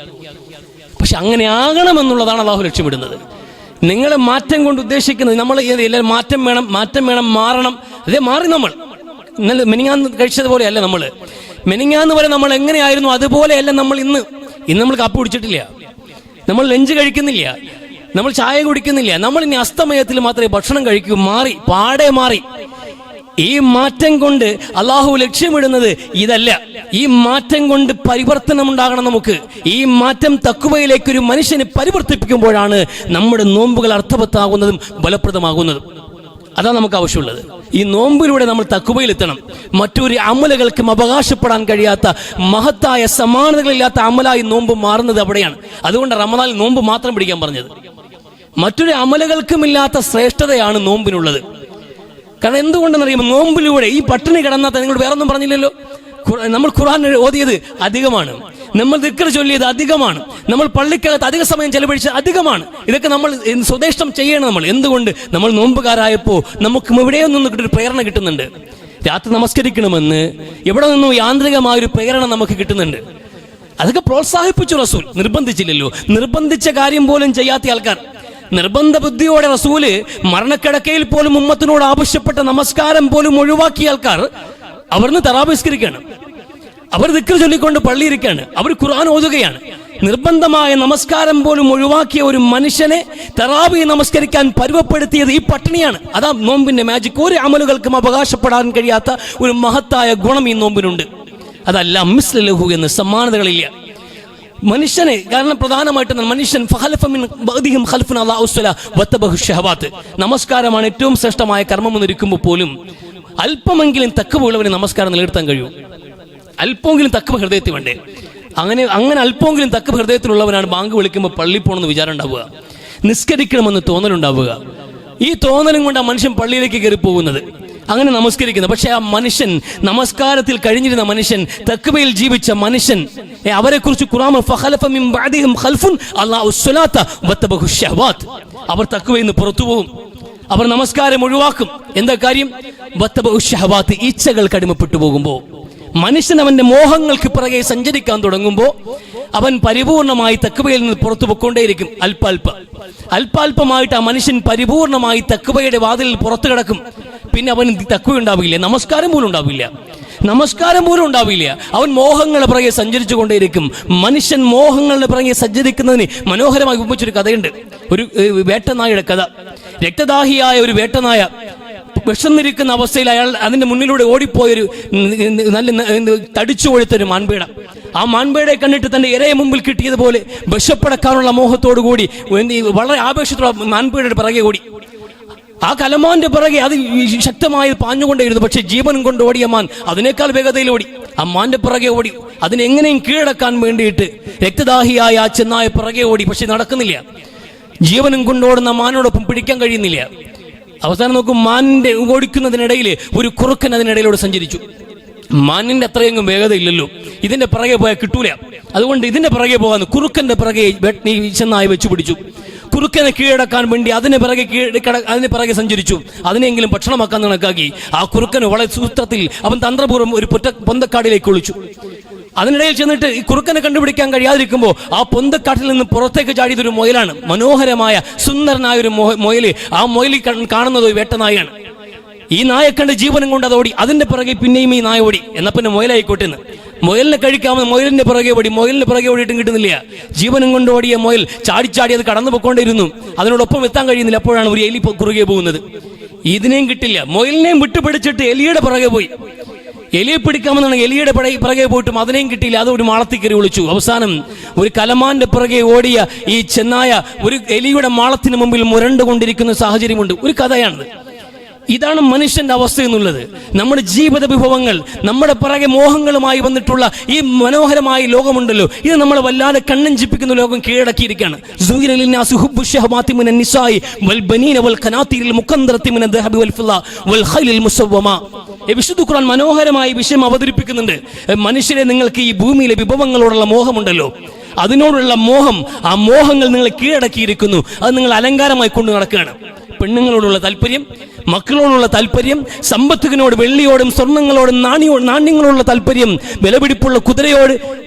പക്ഷെ അങ്ങനെ ആകണമെന്നുള്ളതാണ് അല്ലാഹു ലക്ഷ്യമിടുന്നത്. നിങ്ങളെ മാറ്റം കൊണ്ട് ഉദ്ദേശിക്കുന്നത് നമ്മൾ എല്ലാവരും മാറ്റം വേണം, മാറണം. അതേ മാറി. നമ്മൾ ഇന്നലെ മെനിങ്ങാന്ന് കഴിച്ചതുപോലെ അല്ല. മെനിങ്ങാന്ന് വരെ നമ്മൾ എങ്ങനെയായിരുന്നു അതുപോലെയല്ല നമ്മൾ ഇന്ന് നമ്മൾ കാപ്പി കുടിച്ചിട്ടില്ല, നമ്മൾ ലഞ്ച് കഴിക്കുന്നില്ല, നമ്മൾ ചായ കുടിക്കുന്നില്ല. നമ്മൾ ഇനി അസ്തമയത്തിൽ മാത്രമേ ഭക്ഷണം കഴിക്കൂ. പാടെ മാറി. ഈ മാറ്റം കൊണ്ട് അള്ളാഹു ലക്ഷ്യമിടുന്നത് ഇതല്ല. ഈ മാറ്റം കൊണ്ട് പരിവർത്തനം ഉണ്ടാകണം നമുക്ക്. ഈ മാറ്റം തഖ്വയിലേക്ക് ഒരു മനുഷ്യനെ പരിവർത്തിപ്പിക്കുമ്പോഴാണ് നമ്മുടെ നോമ്പുകൾ അർത്ഥവത്താകുന്നതും ഫലപ്രദമാകുന്നതും. അതാണ് നമുക്ക് ആവശ്യമുള്ളത്. ഈ നോമ്പിലൂടെ നമ്മൾ തഖ്വയിലെത്തണം. മറ്റൊരു അമലുകൾക്കും അവകാശപ്പെടാൻ കഴിയാത്ത മഹത്തായ സമാനതകളില്ലാത്ത അമലായി നോമ്പ് മാറുന്നത് അവിടെയാണ്. അതുകൊണ്ട് റമദാനിൽ നോമ്പ് മാത്രം പിടിക്കാൻ പറഞ്ഞത്. മറ്റൊരു അമലുകൾക്കുമില്ലാത്ത ശ്രേഷ്ഠതയാണ് നോമ്പിനുള്ളത്. കാരണം എന്തുകൊണ്ടെന്നറിയുമ്പോൾ നോമ്പിലൂടെ ഈ പട്ടിണി കിടന്നാത്ത നിങ്ങൾ വേറെ ഒന്നും പറഞ്ഞില്ലല്ലോ. നമ്മൾ ഖുർആൻ ഓതിയത് അധികമാണ്, നമ്മൾ ദിക്ർ ചൊല്ലിയത് അധികമാണ്, നമ്മൾ പള്ളിക്കകത്ത് അധിക സമയം ചെലവഴിച്ചത് അധികമാണ്. ഇതൊക്കെ നമ്മൾ സ്വദേശം ചെയ്യണം. നമ്മൾ എന്തുകൊണ്ട് നമ്മൾ നോമ്പുകാരായപ്പോൾ നമുക്ക് എവിടെയോ നിന്ന് ഒരു പ്രേരണ കിട്ടുന്നുണ്ട്. രാത്രി നമസ്കരിക്കണമെന്ന് എവിടെ നിന്നും യാന്ത്രികമായൊരു പ്രേരണ നമുക്ക് കിട്ടുന്നുണ്ട്. അതൊക്കെ പ്രോത്സാഹിപ്പിച്ചു റസൂൽ, നിർബന്ധിച്ചില്ലല്ലോ. നിർബന്ധിച്ച കാര്യം പോലും ചെയ്യാത്ത ആൾക്കാർ, നിർബന്ധ ബുദ്ധിയോടെ റസൂല് മരണക്കിടക്കയിൽ പോലും ഉമ്മത്തിനോട് ആവശ്യപ്പെട്ട നമസ്കാരം പോലും ഒഴിവാക്കിയ ആൾക്കാർ അവർന്ന് തറാബിസ്കരിക്കാണ്, അവർ ദിക്ർ ചൊല്ലിക്കൊണ്ട് പള്ളിയിരിക്കാണ്, അവർ ഖുർആൻ ഓതുകയാണ്. നിർബന്ധമായ നമസ്കാരം പോലും ഒഴിവാക്കിയ ഒരു മനുഷ്യനെ തറാബി നമസ്കരിക്കാൻ പരുവപ്പെടുത്തിയത് ഈ പട്ടിണിയാണ്. അതാ നോമ്പിന്റെ മാജിക്. ഒരു അമലുകൾക്കും അവകാശപ്പെടാൻ കഴിയാത്ത ഒരു മഹത്തായ ഗുണം ഈ നോമ്പിനുണ്ട്. അതല്ല മിസ്ലഹു എന്ന് സമാനതകളില്ല മനുഷ്യനെ. കാരണം പ്രധാനമായിട്ട് മനുഷ്യൻ നമസ്കാരമാണ് ഏറ്റവും ശ്രേഷ്ഠമായ കർമ്മം എന്നിരിക്കുമ്പോൾ പോലും അല്പമെങ്കിലും തഖ്വയുള്ളവന് നമസ്കാരം നിലനിർത്താൻ കഴിയും. അല്പമെങ്കിലും തഖ്വ ഹൃദയത്തിൽ വേണ്ടേ? അങ്ങനെ അല്പമെങ്കിലും തഖ്വ ഹൃദയത്തിലുള്ളവനാണ് ബാങ്ക് വിളിക്കുമ്പോൾ പള്ളി പോകണമെന്ന് വിചാരം ഉണ്ടാവുക, നിസ്കരിക്കണമെന്ന് തോന്നലുണ്ടാവുക. ഈ തോന്നലും കൊണ്ട് ആ മനുഷ്യൻ പള്ളിയിലേക്ക് കയറി പോകുന്നത്, അങ്ങനെ നമസ്കരിക്കുന്നത്. പക്ഷെ ആ മനുഷ്യൻ, നമസ്കാരത്തിൽ കഴിഞ്ഞിരുന്ന മനുഷ്യൻ, തഖ്വയിൽ ജീവിച്ച മനുഷ്യൻ, അവരെ കുറിച്ച് ഖുർആൻ അവർ തഖ്വയിൽ നിന്ന് പുറത്തു പോകും, അവർ നമസ്കാരം ഒഴിവാക്കും. എന്താ കാര്യം? ഇച്ഛകൾക്ക് അടിമപ്പെട്ടു പോകുമ്പോൾ മനുഷ്യൻ അവന്റെ മോഹങ്ങൾക്ക് പിറകെ സഞ്ചരിക്കാൻ തുടങ്ങുമ്പോൾ അവൻ പരിപൂർണമായി തഖ്വയിൽ നിന്ന് പുറത്തു പോയിക്കൊണ്ടേയിരിക്കും. അല്പാൽപമായിട്ട് ആ മനുഷ്യൻ പരിപൂർണമായി തഖ്വയുടെ വാതിലിൽ പുറത്തു കിടക്കും. പിന്നെ അവൻ തഖ്വ ഉണ്ടാവില്ല, നമസ്കാരം പോലും ഉണ്ടാവില്ല. അവൻ മോഹങ്ങളുടെ പിറകെ സഞ്ചരിച്ചു കൊണ്ടേയിരിക്കും. മനുഷ്യൻ മോഹങ്ങളുടെ പിറകെ സഞ്ചരിക്കുന്നതിന് മനോഹരമായി ഉപയോഗിച്ചൊരു കഥയുണ്ട്, ഒരു വേട്ടനായയുടെ കഥ. രക്തദാഹിയായ ഒരു വേട്ടനായ വിഷന്നിരിക്കുന്ന അവസ്ഥയിൽ അയാൾ അതിന്റെ മുന്നിലൂടെ ഓടിപ്പോയൊരു നല്ല തടിച്ചു കൊഴുത്തൊരു മാൻപേട. ആ മാൻപേടയെ കണ്ടിട്ട് തന്റെ ഇരയെ മുമ്പിൽ കിട്ടിയതുപോലെ വിശപ്പടക്കാനുള്ള മോഹത്തോടു കൂടി വളരെ ആവേശത്തോടെ മാൻപേടയുടെ പിറകെ ഓടി. ആ കലമാന്റെ പിറകെ അത് ശക്തമായി പാഞ്ഞുകൊണ്ടേയിരുന്നു. പക്ഷെ ജീവനും കൊണ്ട് ഓടിയ മാൻ അതിനേക്കാൾ വേഗതയിൽ ഓടി. ആ മാന്റെ പിറകെ ഓടി, അതിനെങ്ങനെയും കീഴടക്കാൻ വേണ്ടിയിട്ട് രക്തദാഹിയായ ആ ചെന്നായ പിറകെ ഓടി. പക്ഷെ നടക്കുന്നില്ല. ജീവനും കൊണ്ടോടുന്ന മാനോടൊപ്പം പിടിക്കാൻ കഴിയുന്നില്ല. അവസാനം നോക്കും, മാനിന്റെ ഓടിക്കുന്നതിനിടയിൽ ഒരു കുറുക്കൻ അതിനിടയിലൂടെ സഞ്ചരിച്ചു. മാനിന്റെ അത്രയെങ്കിലും വേഗത ഇല്ലല്ലോ, ഇതിന്റെ പിറകെ പോയാൽ കിട്ടൂല. അതുകൊണ്ട് ഇതിന്റെ പിറകെ പോകാന്ന് കുറുക്കന്റെ പിറകെ ചെന്നായി വെച്ചു പിടിച്ചു. കുറുക്കനെ കീഴടക്കാൻ വേണ്ടി അതിന് പിറകെ സഞ്ചരിച്ചു. അതിനെങ്കിലും ഭക്ഷണമാക്കാൻ കണക്കാക്കി ആ കുറുക്കന് വളരെ സൂത്രത്തിൽ അവൻ തന്ത്രപൂർവ്വം ഒരു പൊന്തക്കാടിലേക്ക് ഒളിച്ചു. അതിനിടയിൽ ചെന്നിട്ട് ഈ കുറുക്കനെ കണ്ടുപിടിക്കാൻ കഴിയാതിരിക്കുമ്പോൾ ആ പൊന്തക്കാട്ടിൽ നിന്ന് പുറത്തേക്ക് ചാടിയതൊരു മുയലാണ്. മനോഹരമായ സുന്ദരനായ ഒരു മുയല്. ആ മുയലിൽ കാണുന്നത് ഒരു വേട്ടനായാണ്. ഈ നായെ കണ്ട് ജീവനും കൊണ്ട് അതോടി. അതിന്റെ പിറകെ പിന്നെയും ഈ നായ ഓടി. എന്നാ പിന്നെ മുയലായിക്കോട്ടെന്ന്. മുയലിനെ കഴിക്കാമെന്ന് മുയലിന്റെ പിറകെ ഓടിയിട്ടും കിട്ടുന്നില്ല. ജീവനും കൊണ്ട് ഓടിയ മുയൽ ചാടി അത് കടന്നു പോയിക്കൊണ്ടിരുന്നു. അതിനോടൊപ്പം എത്താൻ കഴിയുന്നില്ല. അപ്പോഴാണ് ഒരു എലി കുറുകെ പോകുന്നത്. ഇതിനെയും കിട്ടില്ല. മുയലിനെയും വിട്ടുപിടിച്ചിട്ട് എലിയുടെ പുറകെ പോയി. എലിയെ പിടിക്കാമെന്നാണ് എലിയുടെ പിറകെ പോയിട്ടും അതിനെയും കിട്ടിയില്ല. അത് ഒരു മാളത്തിൽ കയറി വിളിച്ചു. അവസാനം ഒരു കലമാന്റെ പുറകെ ഓടിയ ഈ ചെന്നായ ഒരു എലിയുടെ മാളത്തിന് മുമ്പിൽ മുരണ്ടുകൊണ്ടിരിക്കുന്ന സാഹചര്യമുണ്ട്. ഒരു കഥയാണിത്. ഇതാണ് മനുഷ്യന്റെ അവസ്ഥ എന്നുള്ളത്. നമ്മുടെ ജീവിത വിഭവങ്ങൾ, നമ്മുടെ പിറകെ മോഹങ്ങളുമായി വന്നിട്ടുള്ള ഈ മനോഹരമായ ലോകമുണ്ടല്ലോ, ഇത് നമ്മളെ വല്ലാതെ കണ്ണഞ്ചിപ്പിക്കുന്ന ലോകം കീഴടക്കിയിരിക്കുകയാണ്. വിശുദ്ധ ഖുർആൻ മനോഹരമായ വിഷയം അവതരിപ്പിക്കുന്നുണ്ട്. മനുഷ്യരെ, നിങ്ങൾക്ക് ഈ ഭൂമിയിലെ വിഭവങ്ങളോടുള്ള മോഹമുണ്ടല്ലോ, അതിനോടുള്ള മോഹം, ആ മോഹങ്ങൾ നിങ്ങളെ കീഴടക്കിയിരിക്കുന്നു. അത് നിങ്ങൾ അലങ്കാരമായി കൊണ്ടു നടക്കുകയാണ്. പെണ്ണുങ്ങളോടുള്ള താല്പര്യം, മക്കളോടുള്ള താല്പര്യം, സമ്പത്തിനോട്, വെള്ളിയോടും സ്വർണ്ണങ്ങളോടും നാണ്യങ്ങളോടുള്ള താല്പര്യം, വിലപിടിപ്പുള്ള കുതിരയോട്,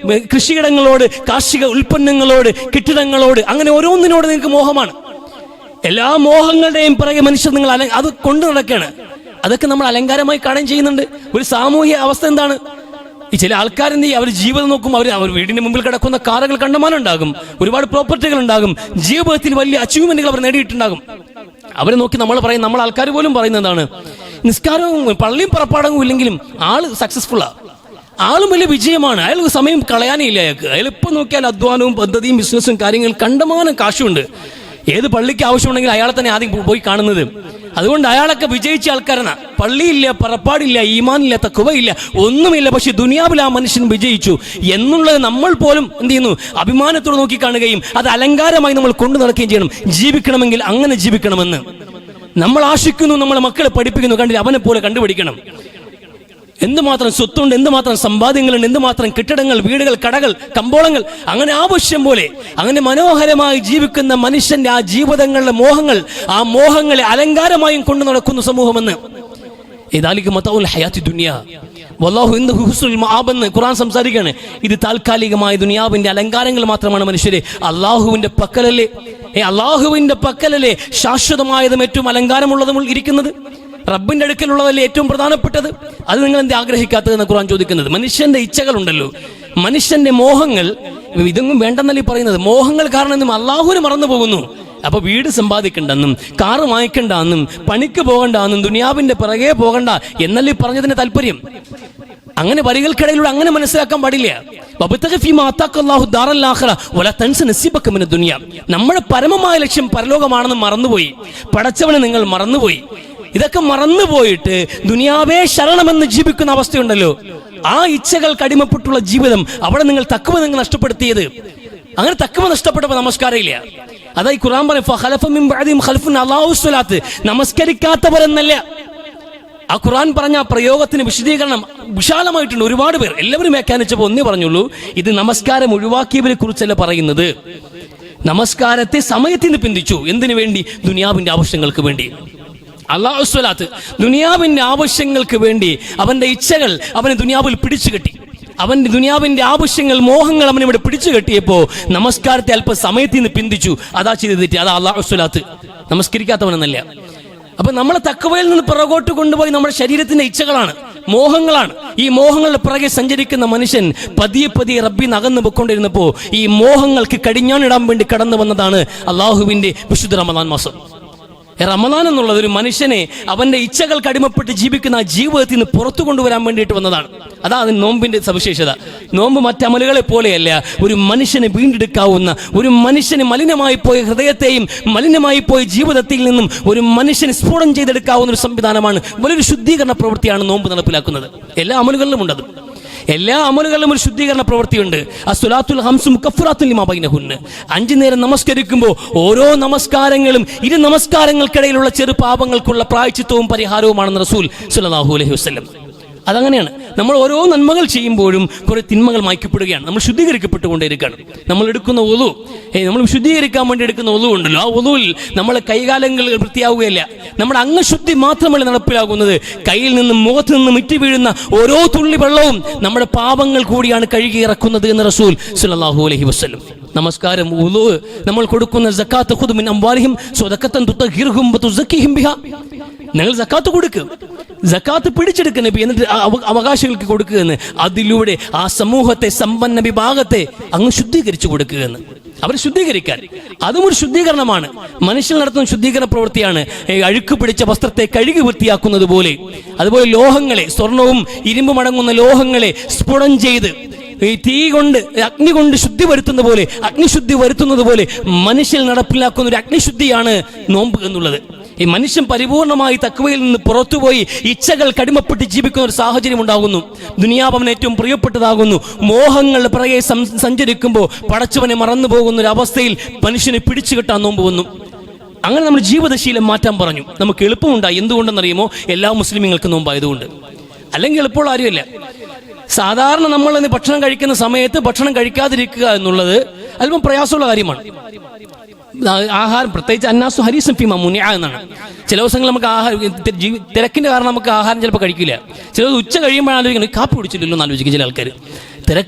കൃഷിയിടങ്ങളോട്, കാർഷിക ഉൽപ്പന്നങ്ങളോട്, കെട്ടിടങ്ങളോട്, അങ്ങനെ ഓരോന്നിനോട് നിങ്ങൾക്ക് മോഹമാണ്. എല്ലാ മോഹങ്ങളുടെയും പിറകെ മനുഷ്യർ നിങ്ങൾ അത് കൊണ്ടു നടക്കുകയാണ്. അതൊക്കെ നമ്മൾ അലങ്കാരമായി കാണുകയും ചെയ്യുന്നുണ്ട്. ഒരു സാമൂഹ്യ അവസ്ഥ എന്താണ്? ഈ ചില ആൾക്കാരെന്ത് ചെയ്യും? അവർ ജീവിതം നോക്കും. അവർ വീടിന്റെ മുമ്പിൽ കിടക്കുന്ന കാറുകൾ കണ്ടമാനം ഉണ്ടാകും, ഒരുപാട് പ്രോപ്പർട്ടികൾ ഉണ്ടാകും, ജീവിതത്തിൽ വലിയ അച്ചീവ്മെന്റുകൾ അവർ നേടിയിട്ടുണ്ടാകും. അവരെ നോക്കി നമ്മൾ പറയും, നമ്മൾ ആൾക്കാർ പോലും പറയുന്നത് എന്താണ്? നിസ്കാരവും പള്ളിയും പുറപ്പാടവും ഇല്ലെങ്കിലും ആള് സക്സസ്ഫുള്ളാ, ആളും വലിയ വിജയമാണ്, അയാൾക്ക് സമയം കളയാനില്ല. അയാൾ ഇപ്പൊ നോക്കിയാൽ അധ്വാനവും പദ്ധതിയും ബിസിനസ്സും കാര്യങ്ങൾ കണ്ടമാനം കാശുണ്ട്. ഏത് പള്ളിക്ക് ആവശ്യമുണ്ടെങ്കിൽ അയാളെ തന്നെ ആദ്യം പോയി കാണുന്നത്. അതുകൊണ്ട് അയാളൊക്കെ വിജയിച്ച ആൾക്കാരാണ്. പള്ളിയില്ല, പുറപ്പാടില്ല, ഈമാനില്ല, തഖ്വയില്ല, ഒന്നുമില്ല, പക്ഷെ ദുനിയാവിൽ ആ മനുഷ്യൻ വിജയിച്ചു എന്നുള്ളത് നമ്മൾ പോലും എന്ത് ചെയ്യുന്നു? അഭിമാനത്തോടെ നോക്കി കാണുകയും അത് അലങ്കാരമായി നമ്മൾ കൊണ്ടു നടക്കുകയും ചെയ്യണം. ജീവിക്കണമെങ്കിൽ അങ്ങനെ ജീവിക്കണമെന്ന് നമ്മൾ ആശിക്കുന്നു, നമ്മളെ മക്കളെ പഠിപ്പിക്കുന്നു. കണ്ടില്ല, അവനെ പോലെ കണ്ടുപിടിക്കണം. എന്തുമാത്രം സ്വത്തുണ്ട്, എന്തുമാത്രം സമ്പാദ്യങ്ങളുണ്ട്, എന്തുമാത്രം കെട്ടിടങ്ങൾ, വീടുകൾ, കടകൾ, കമ്പോളങ്ങൾ, അങ്ങനെ ആവശ്യം പോലെ അങ്ങനെ മനോഹരമായി ജീവിക്കുന്ന മനുഷ്യന്റെ ആ ജീവിതങ്ങളിലെ മോഹങ്ങൾ, ആ മോഹങ്ങളെ അലങ്കാരമായും കൊണ്ടു നടക്കുന്നു സമൂഹമെന്ന്. ഖുർആൻ സംസാരിക്കുകയാണ്. ഇത് താൽക്കാലികമായ ദുനിയാവിന്റെ അലങ്കാരങ്ങൾ മാത്രമാണ് മനുഷ്യരെ. അള്ളാഹുവിന്റെ പക്കലല്ലേ, അള്ളാഹുവിന്റെ പക്കലല്ലേ ശാശ്വതമായതും ഏറ്റവും അലങ്കാരമുള്ളതും ഇരിക്കുന്നത്? റബ്ബിന്റെ അടുക്കലുള്ളതല്ലേ ഏറ്റവും പ്രധാനപ്പെട്ടത്? അത് നിങ്ങൾ എന്ത് ആഗ്രഹിക്കാത്തതെന്ന് ഖുർആൻ ചോദിക്കുന്നത്. മനുഷ്യന്റെ ഇച്ഛകളുണ്ടല്ലോ, മനുഷ്യന്റെ മോഹങ്ങൾ, ഇതൊന്നും വേണ്ടെന്നല്ലേ പറയുന്നത്. മോഹങ്ങൾ കാരണം അള്ളാഹുവിനെ മറന്നു പോകുന്നു. അപ്പൊ വീട് സമ്പാദിക്കണ്ടെന്നും കാറ് വാങ്ങിക്കണ്ടെന്നും പണിക്ക് പോകണ്ടെന്നും ദുനിയാവിന്റെ പിറകെ പോകണ്ട എന്നല്ലേ പറഞ്ഞതിന്റെ താല്പര്യം. അങ്ങനെ വരികൾക്കിടയിലൂടെ അങ്ങനെ മനസ്സിലാക്കാൻ പാടില്ല. നമ്മുടെ പരമമായ ലക്ഷ്യം പരലോകമാണെന്ന് മറന്നുപോയി. പടച്ചവനെ നിങ്ങൾ മറന്നുപോയി. ഇതൊക്കെ മറന്നുപോയിട്ട് ദുനിയാവേ ശരണമെന്ന് ജീവിക്കുന്ന അവസ്ഥയുണ്ടല്ലോ, ആ ഇച്ഛകൾക്ക് അടിമപ്പെട്ടുള്ള ജീവിതം, അവിടെ നിങ്ങൾ തഖ്വ നിങ്ങൾ നഷ്ടപ്പെടുത്തിയത്. അങ്ങനെ തഖ്വ നഷ്ടപ്പെട്ടപ്പോൾ നമസ്കാരം ഇല്ല. അതായി ഖുർആൻ പറയും, നമസ്കരിക്കാത്തവരെന്നല്ല. ആ ഖുർആൻ പറഞ്ഞ പ്രയോഗത്തിന് വിശദീകരണം വിശാലമായിട്ടുണ്ട്. ഒരുപാട് പേർ എല്ലാവരും വ്യാഖ്യാനിച്ചപ്പോൾ ഒന്നേ പറഞ്ഞുള്ളൂ, ഇത് നമസ്കാരം ഒഴിവാക്കിയവരെ കുറിച്ചല്ല പറയുന്നത്. നമസ്കാരത്തെ സമയത്തിന് പിന്തിച്ചു. എന്തിനു വേണ്ടി? ദുനിയാവിന്റെ ആവശ്യങ്ങൾക്ക് വേണ്ടി. അല്ലാഹു സ്വലാത്ത് ദുനിയാവിന്റെ ആവശ്യങ്ങൾക്ക് വേണ്ടി അവന്റെ ഇച്ഛകൾ അവനെ ദുനിയാവിൽ പിടിച്ചു കെട്ടി. അവന്റെ ദുനിയാവിന്റെ ആവശ്യങ്ങൾ, മോഹങ്ങൾ അവനിവിടെ പിടിച്ചു കെട്ടിയപ്പോ നമസ്കാരത്തെ അല്പ സമയത്തിൽ നിന്ന് പിന്തിച്ചു. അതാ ചെയ്ത് തെറ്റി. അതാ അല്ലാഹു സ്വലാത്ത്. നമസ്കരിക്കാത്തവനെന്നല്ല. അപ്പൊ നമ്മളെ തഖ്വയിൽ നിന്ന് പുറകോട്ട് കൊണ്ടുപോയി നമ്മുടെ ശരീരത്തിന്റെ ഇച്ഛകളാണ്, മോഹങ്ങളാണ്. ഈ മോഹങ്ങളുടെ പിറകെ സഞ്ചരിക്കുന്ന മനുഷ്യൻ പതിയെ പതിയെ റബ്ബിൽ നിന്ന് അകന്നു പൊയ്ക്കൊണ്ടിരുന്നപ്പോ ഈ മോഹങ്ങൾക്ക് കടിഞ്ഞാണിടാൻ വേണ്ടി കടന്നു വന്നതാണ് അള്ളാഹുവിന്റെ വിശുദ്ധ റമദാൻ മാസം. റമദാൻ എന്നുള്ളത് ഒരു മനുഷ്യനെ അവന്റെ ഇച്ഛകൾക്ക് അടിമപ്പെട്ട് ജീവിക്കുന്ന ആ ജീവിതത്തിൽ നിന്ന് പുറത്തു കൊണ്ടുവരാൻ വേണ്ടിയിട്ട് വന്നതാണ്. അതാണ് നോമ്പിന്റെ സവിശേഷത. നോമ്പ് മറ്റമലുകളെ പോലെയല്ല, ഒരു മനുഷ്യനെ വീണ്ടെടുക്കാവുന്ന, ഒരു മനുഷ്യന് മലിനമായി പോയ ഹൃദയത്തെയും മലിനമായി പോയ ജീവിതത്തിൽ നിന്നും ഒരു മനുഷ്യന് സ്ഫോടനം ചെയ്തെടുക്കാവുന്ന ഒരു സംവിധാനമാണ്. വലിയൊരു ശുദ്ധീകരണ പ്രവൃത്തിയാണ് നോമ്പ് നടപ്പിലാക്കുന്നത്. എല്ലാ അമലുകളിലും ഉണ്ടത്. എല്ലാ അമലുകളിലും ഒരു ശുദ്ധീകരണ പ്രവൃത്തിയുണ്ട്. അസ്സലാത്തുൽ ഖംസു മുകഫ്ഫറാത്തുൻ ലിമാ ബൈനഹുന്ന. 5 നേരം നമസ്കരിക്കുമ്പോൾ ഓരോ നമസ്കാരങ്ങളും ഇരു നമസ്കാരങ്ങൾക്കിടയിലുള്ള ചെറു പാപങ്ങൾക്കുള്ള പ്രായശ്ചിത്തവും പരിഹാരവുമാണെന്ന് റസൂൽ സ്വല്ലല്ലാഹു അലൈഹി വസല്ലം. അതങ്ങനെയാണ്. നമ്മൾ ഓരോ നന്മകൾ ചെയ്യുമ്പോഴും കുറെ തിന്മകൾ മായ്ക്കപ്പെടുകയാണ്. നമ്മൾ ശുദ്ധീകരിക്കപ്പെട്ടുകൊണ്ടേയിരിക്കുകയാണ്. നമ്മൾ എടുക്കുന്ന ഒളു, നമ്മൾ ശുദ്ധീകരിക്കാൻ വേണ്ടി എടുക്കുന്ന ഒളു ഉണ്ടല്ലോ, ആ ഒളുവിൽ നമ്മളെ കൈകാലങ്ങൾ വൃത്തിയാവുകയല്ല. നമ്മുടെ അംഗശുദ്ധി മാത്രമല്ല നടപ്പിലാകുന്നത്. കയ്യിൽ നിന്നും മുഖത്ത് നിന്നും ഇറ്റി വീഴുന്ന ഓരോ തുള്ളി വെള്ളവും നമ്മുടെ പാപങ്ങൾ കൂടിയാണ് കഴുകി ഇറക്കുന്നത് എന്ന് റസൂൽ സ്വല്ലല്ലാഹു അലൈഹി വസല്ലം. നമസ്കാരം, ഉളു, നമ്മൾ കൊടുക്കുന്ന സക്കാത്ത്, ഖുദ് മിൻ അംവാലിഹിം സ്വദഖത്തൻ തുതഹിറുഹും വതുസക്കിഹിം ബിഹാ. നിങ്ങൾ സക്കാത്ത് കൊടുക്കുക, സക്കാത്ത് പിടിച്ചെടുക്കുക നബി, എന്നിട്ട് അവകാശികൾക്ക് കൊടുക്കുക എന്ന്. അതിലൂടെ ആ സമൂഹത്തെ, സമ്പന്ന വിഭാഗത്തെ അങ്ങ് ശുദ്ധീകരിച്ചു കൊടുക്കുക എന്ന്. അവർ ശുദ്ധീകരിക്കാൻ. അതും ഒരു ശുദ്ധീകരണമാണ്, മനുഷ്യൻ നടത്തുന്ന ശുദ്ധീകരണ പ്രവൃത്തിയാണ്. അഴുക്ക് പിടിച്ച വസ്ത്രത്തെ കഴുകി വൃത്തിയാക്കുന്നത് പോലെ, അതുപോലെ ലോഹങ്ങളെ, സ്വർണവും ഇരുമ്പും അടങ്ങുന്ന ലോഹങ്ങളെ സ്ഫുടം ചെയ്ത് ഈ തീ കൊണ്ട്, അഗ്നി കൊണ്ട് ശുദ്ധി വരുത്തുന്ന പോലെ, അഗ്നിശുദ്ധി വരുത്തുന്നത് പോലെ മനുഷ്യൻ നടപ്പിലാക്കുന്ന ഒരു അഗ്നിശുദ്ധിയാണ് നോമ്പ് എന്നുള്ളത്. ഈ മനുഷ്യൻ പരിപൂർണമായി തഖ്വയിൽ നിന്ന് പുറത്തുപോയി ഇച്ഛകൾ കടിമപ്പെട്ട് ജീവിക്കുന്ന ഒരു സാഹചര്യം ഉണ്ടാകുന്നു. ദുനിയാവ് അവന് ഏറ്റവും പ്രിയപ്പെട്ടതാകുന്നു. മോഹങ്ങളുടെ പിറകെ സഞ്ചരിക്കുമ്പോൾ പടച്ചവനെ മറന്നു പോകുന്ന ഒരു അവസ്ഥയിൽ മനുഷ്യനെ പിടിച്ചു കെട്ടാൻ നോമ്പ് വന്നു. അങ്ങനെ നമ്മൾ ജീവിതശീലം മാറ്റാൻ പറഞ്ഞു. നമുക്ക് എളുപ്പമുണ്ടായി. എന്തുകൊണ്ടെന്നറിയുമോ? എല്ലാ മുസ്ലിമീങ്ങൾക്ക് നോമ്പായതുകൊണ്ട്. അല്ലെങ്കിൽ എളുപ്പമുള്ള കാര്യമില്ല. സാധാരണ നമ്മൾ ഭക്ഷണം കഴിക്കുന്ന സമയത്ത് ഭക്ഷണം കഴിക്കാതിരിക്കുക എന്നുള്ളത് അല്പം പ്രയാസമുള്ള കാര്യമാണ്. ആഹാരം, പ്രത്യേകിച്ച് അന്നാസു ഹരീസും ഫീമ മുനിഅ എന്നാണ്. ചില ദിവസങ്ങൾ നമുക്ക് ആഹാരം, തിരക്കിന്റെ കാരണം നമുക്ക് ആഹാരം ചിലപ്പോൾ കഴിക്കില്ല. ചിലത് ഉച്ച കഴിയുമ്പോഴാണ് ആലോചിക്കുന്നത് കാപ്പി കുടിച്ചില്ലല്ലോ എന്ന് ആലോചിക്കും ചില ആൾക്കാർ.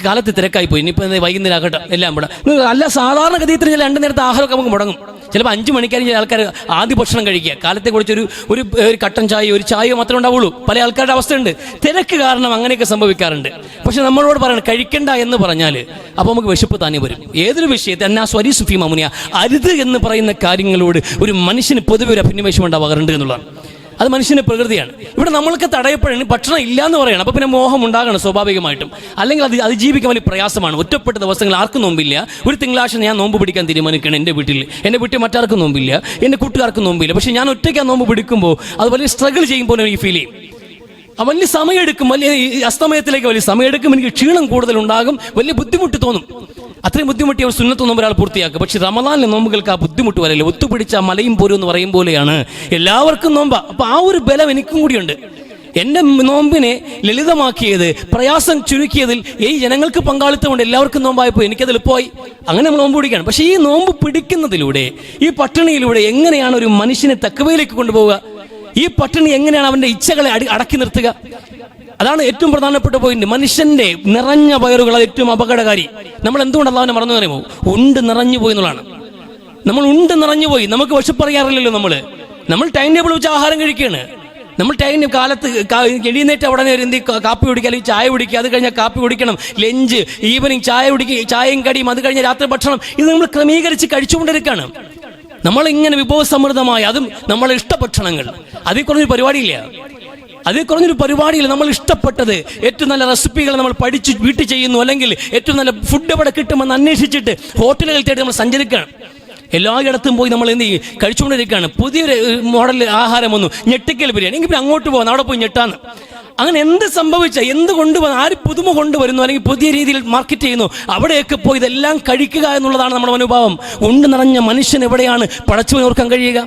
കാലത്ത് തിരക്കായി പോയി, ഇനിയിപ്പോൾ വൈകുന്നേരം ആകട്ടെ എല്ലാം ഇവിടെ. അല്ല, സാധാരണഗതിയിൽ ചില 2 നേരത്തെ ആഹാരമൊക്കെ നമുക്ക് മുടങ്ങും. ചിലപ്പോൾ 5 മണിക്കാരും ചില ആൾക്കാർ ആദ്യ ഭക്ഷണം കഴിക്കുക, കാലത്തെ കുറിച്ച് ഒരു കട്ടൻ ചായയോ ഒരു ചായയോ മാത്രമേ ഉണ്ടാവുള്ളൂ. പല ആൾക്കാരുടെ അവസ്ഥയുണ്ട്. തിരക്ക് കാരണം അങ്ങനെയൊക്കെ സംഭവിക്കാറുണ്ട്. പക്ഷെ നമ്മളോട് പറയണം കഴിക്കണ്ട എന്ന് പറഞ്ഞാൽ അപ്പോൾ നമുക്ക് വിശപ്പ് തന്നെ വരും. ഏതൊരു വിഷയത്തെ എന്നാ സ്വരി സുഫി മമുനിയ അരുത് എന്ന് പറയുന്ന കാര്യങ്ങളോട് ഒരു മനുഷ്യന് പൊതുവെ ഒരു അഭിനിവേശം ഉണ്ടാവാറുണ്ട് എന്നുള്ളതാണ്. അത് മനുഷ്യന്റെ പ്രകൃതിയാണ്. ഇവിടെ നമ്മൾക്ക് തടയപ്പെടണം, ഭക്ഷണം ഇല്ല എന്ന് പറയണം. അപ്പോൾ പിന്നെ മോഹം ഉണ്ടാകണം സ്വാഭാവികമായിട്ടും. അല്ലെങ്കിൽ അത് അതിജീവിക്കാൻ വലിയ പ്രയാസമാണ്. ഒറ്റപ്പെട്ട ദിവസങ്ങൾ ആർക്കും നോമ്പില്ല. ഒരു തിങ്കളാഴ്ച ഞാൻ നോമ്പ് പിടിക്കാൻ തീരുമാനിക്കണം. എൻ്റെ വീട്ടിൽ മറ്റാർക്കും നോമ്പില്ല, എൻ്റെ കൂട്ടുകാർക്കും നോമ്പില്ല. പക്ഷെ ഞാൻ ഒറ്റയ്ക്ക് ആ നോമ്പ് പിടിക്കുമ്പോൾ അത് വലിയ സ്ട്രഗിൾ ചെയ്യുമ്പോൾ എനിക്ക് ഫീൽ ചെയ്യും. വലിയ സമയമെടുക്കും, വലിയ അസ്തമയത്തിലേക്ക് വലിയ സമയമെടുക്കും. എനിക്ക് ക്ഷീണം കൂടുതലുണ്ടാകും, വലിയ ബുദ്ധിമുട്ട് തോന്നും. അത്രയും ബുദ്ധിമുട്ടി അവർ സുന്നത്ത് നോമ്പ് ഒരാൾ പൂർത്തിയാക്കും. പക്ഷെ റമദാനിലെ നോമ്പുകൾക്ക് ആ ബുദ്ധിമുട്ട് വരല്ല. ഒത്തുപിടിച്ച മലയും പോരും എന്ന് പറയും പോലെയാണ് എല്ലാവർക്കും നോമ്പ. അപ്പൊ ആ ഒരു ബലം എനിക്കും കൂടിയുണ്ട്. എൻ്റെ നോമ്പിനെ ലളിതമാക്കിയത്, പ്രയാസം ചുരുക്കിയതിൽ ഈ ജനങ്ങൾക്ക് പങ്കാളിത്തമുണ്ട്. എല്ലാവർക്കും നോമ്പായപ്പോൾ എനിക്കത് എളുപ്പമായി. അങ്ങനെ നമ്മൾ നോമ്പ് പിടിക്കുകയാണ്. പക്ഷേ ഈ നോമ്പ് പിടിക്കുന്നതിലൂടെ, ഈ പട്ടിണിയിലൂടെ എങ്ങനെയാണ് ഒരു മനുഷ്യനെ തഖ്വയിലേക്ക് കൊണ്ടുപോവുക? ഈ പട്ടിണി എങ്ങനെയാണ് അവൻ്റെ ഇച്ഛകളെ അടക്കി നിർത്തുക? അതാണ് ഏറ്റവും പ്രധാനപ്പെട്ട പോയിന്റ്. മനുഷ്യന്റെ നിറഞ്ഞ വയറുകൾ അത് ഏറ്റവും അപകടകാരി. നമ്മൾ എന്തുകൊണ്ട് അള്ളാഹുവിനെ മറന്നു പറയുമോ? ഉണ്ട് നിറഞ്ഞു പോയി എന്നുള്ളതാണ്. നമ്മൾ ഉണ്ട് നിറഞ്ഞു പോയി, നമുക്ക് വിശപ്പറിയാറില്ലല്ലോ. നമ്മൾ ടൈം ടേബിൾ വെച്ച് ആഹാരം കഴിക്കുകയാണ്. നമ്മൾ കാലത്ത് എഴുന്നേറ്റ് അവിടെ കാപ്പി കുടിക്കുക, അല്ലെങ്കിൽ ചായ കുടിക്കുക, അത് കഴിഞ്ഞാൽ കാപ്പി കുടിക്കണം, ലഞ്ച്, ഈവനിങ് ചായ കുടിക്കുക, ചായയും കടിയും, അത് കഴിഞ്ഞ് രാത്രി ഭക്ഷണം. ഇത് നമ്മൾ ക്രമീകരിച്ച് കഴിച്ചുകൊണ്ടിരിക്കുകയാണ്. നമ്മളിങ്ങനെ വിഭവസമൃദ്ധമായ, അതും നമ്മളെ ഇഷ്ടഭക്ഷണങ്ങൾ, അതിൽ കുറഞ്ഞൊരു പരിപാടിയിൽ നമ്മൾ ഇഷ്ടപ്പെട്ടത് ഏറ്റവും നല്ല റെസിപ്പികൾ നമ്മൾ പഠിച്ച് വീട്ടിൽ ചെയ്യുന്നു. അല്ലെങ്കിൽ ഏറ്റവും നല്ല ഫുഡ് എവിടെ കിട്ടുമെന്ന് അന്വേഷിച്ചിട്ട് ഹോട്ടലുകൾ തേടി നമ്മൾ സഞ്ചരിക്കുകയാണ്. എല്ലായിടത്തും പോയി നമ്മൾ എന്ത് ചെയ്യും? കഴിച്ചുകൊണ്ടിരിക്കുകയാണ്. പുതിയൊരു മോഡൽ ആഹാരം വന്നു, ഞെട്ടിക്കൽ ബിരിയാണി, എങ്കിൽ പിന്നെ അങ്ങോട്ട് പോകുന്നു, അവിടെ പോയി ഞെട്ടാന്ന്. അങ്ങനെ എന്ത് സംഭവിച്ച, എന്ത് കൊണ്ടുവന്നു, ആര് പുതുമ കൊണ്ടുവരുന്നു, അല്ലെങ്കിൽ പുതിയ രീതിയിൽ മാർക്കറ്റ് ചെയ്യുന്നു, അവിടെയൊക്കെ പോയി ഇതെല്ലാം കഴിക്കുക എന്നുള്ളതാണ് നമ്മുടെ മനോഭാവം. ഉണ്ട് നിറഞ്ഞ മനുഷ്യൻ എവിടെയാണ് പടച്ചവനെ ഓർക്കാൻ കഴിയുക?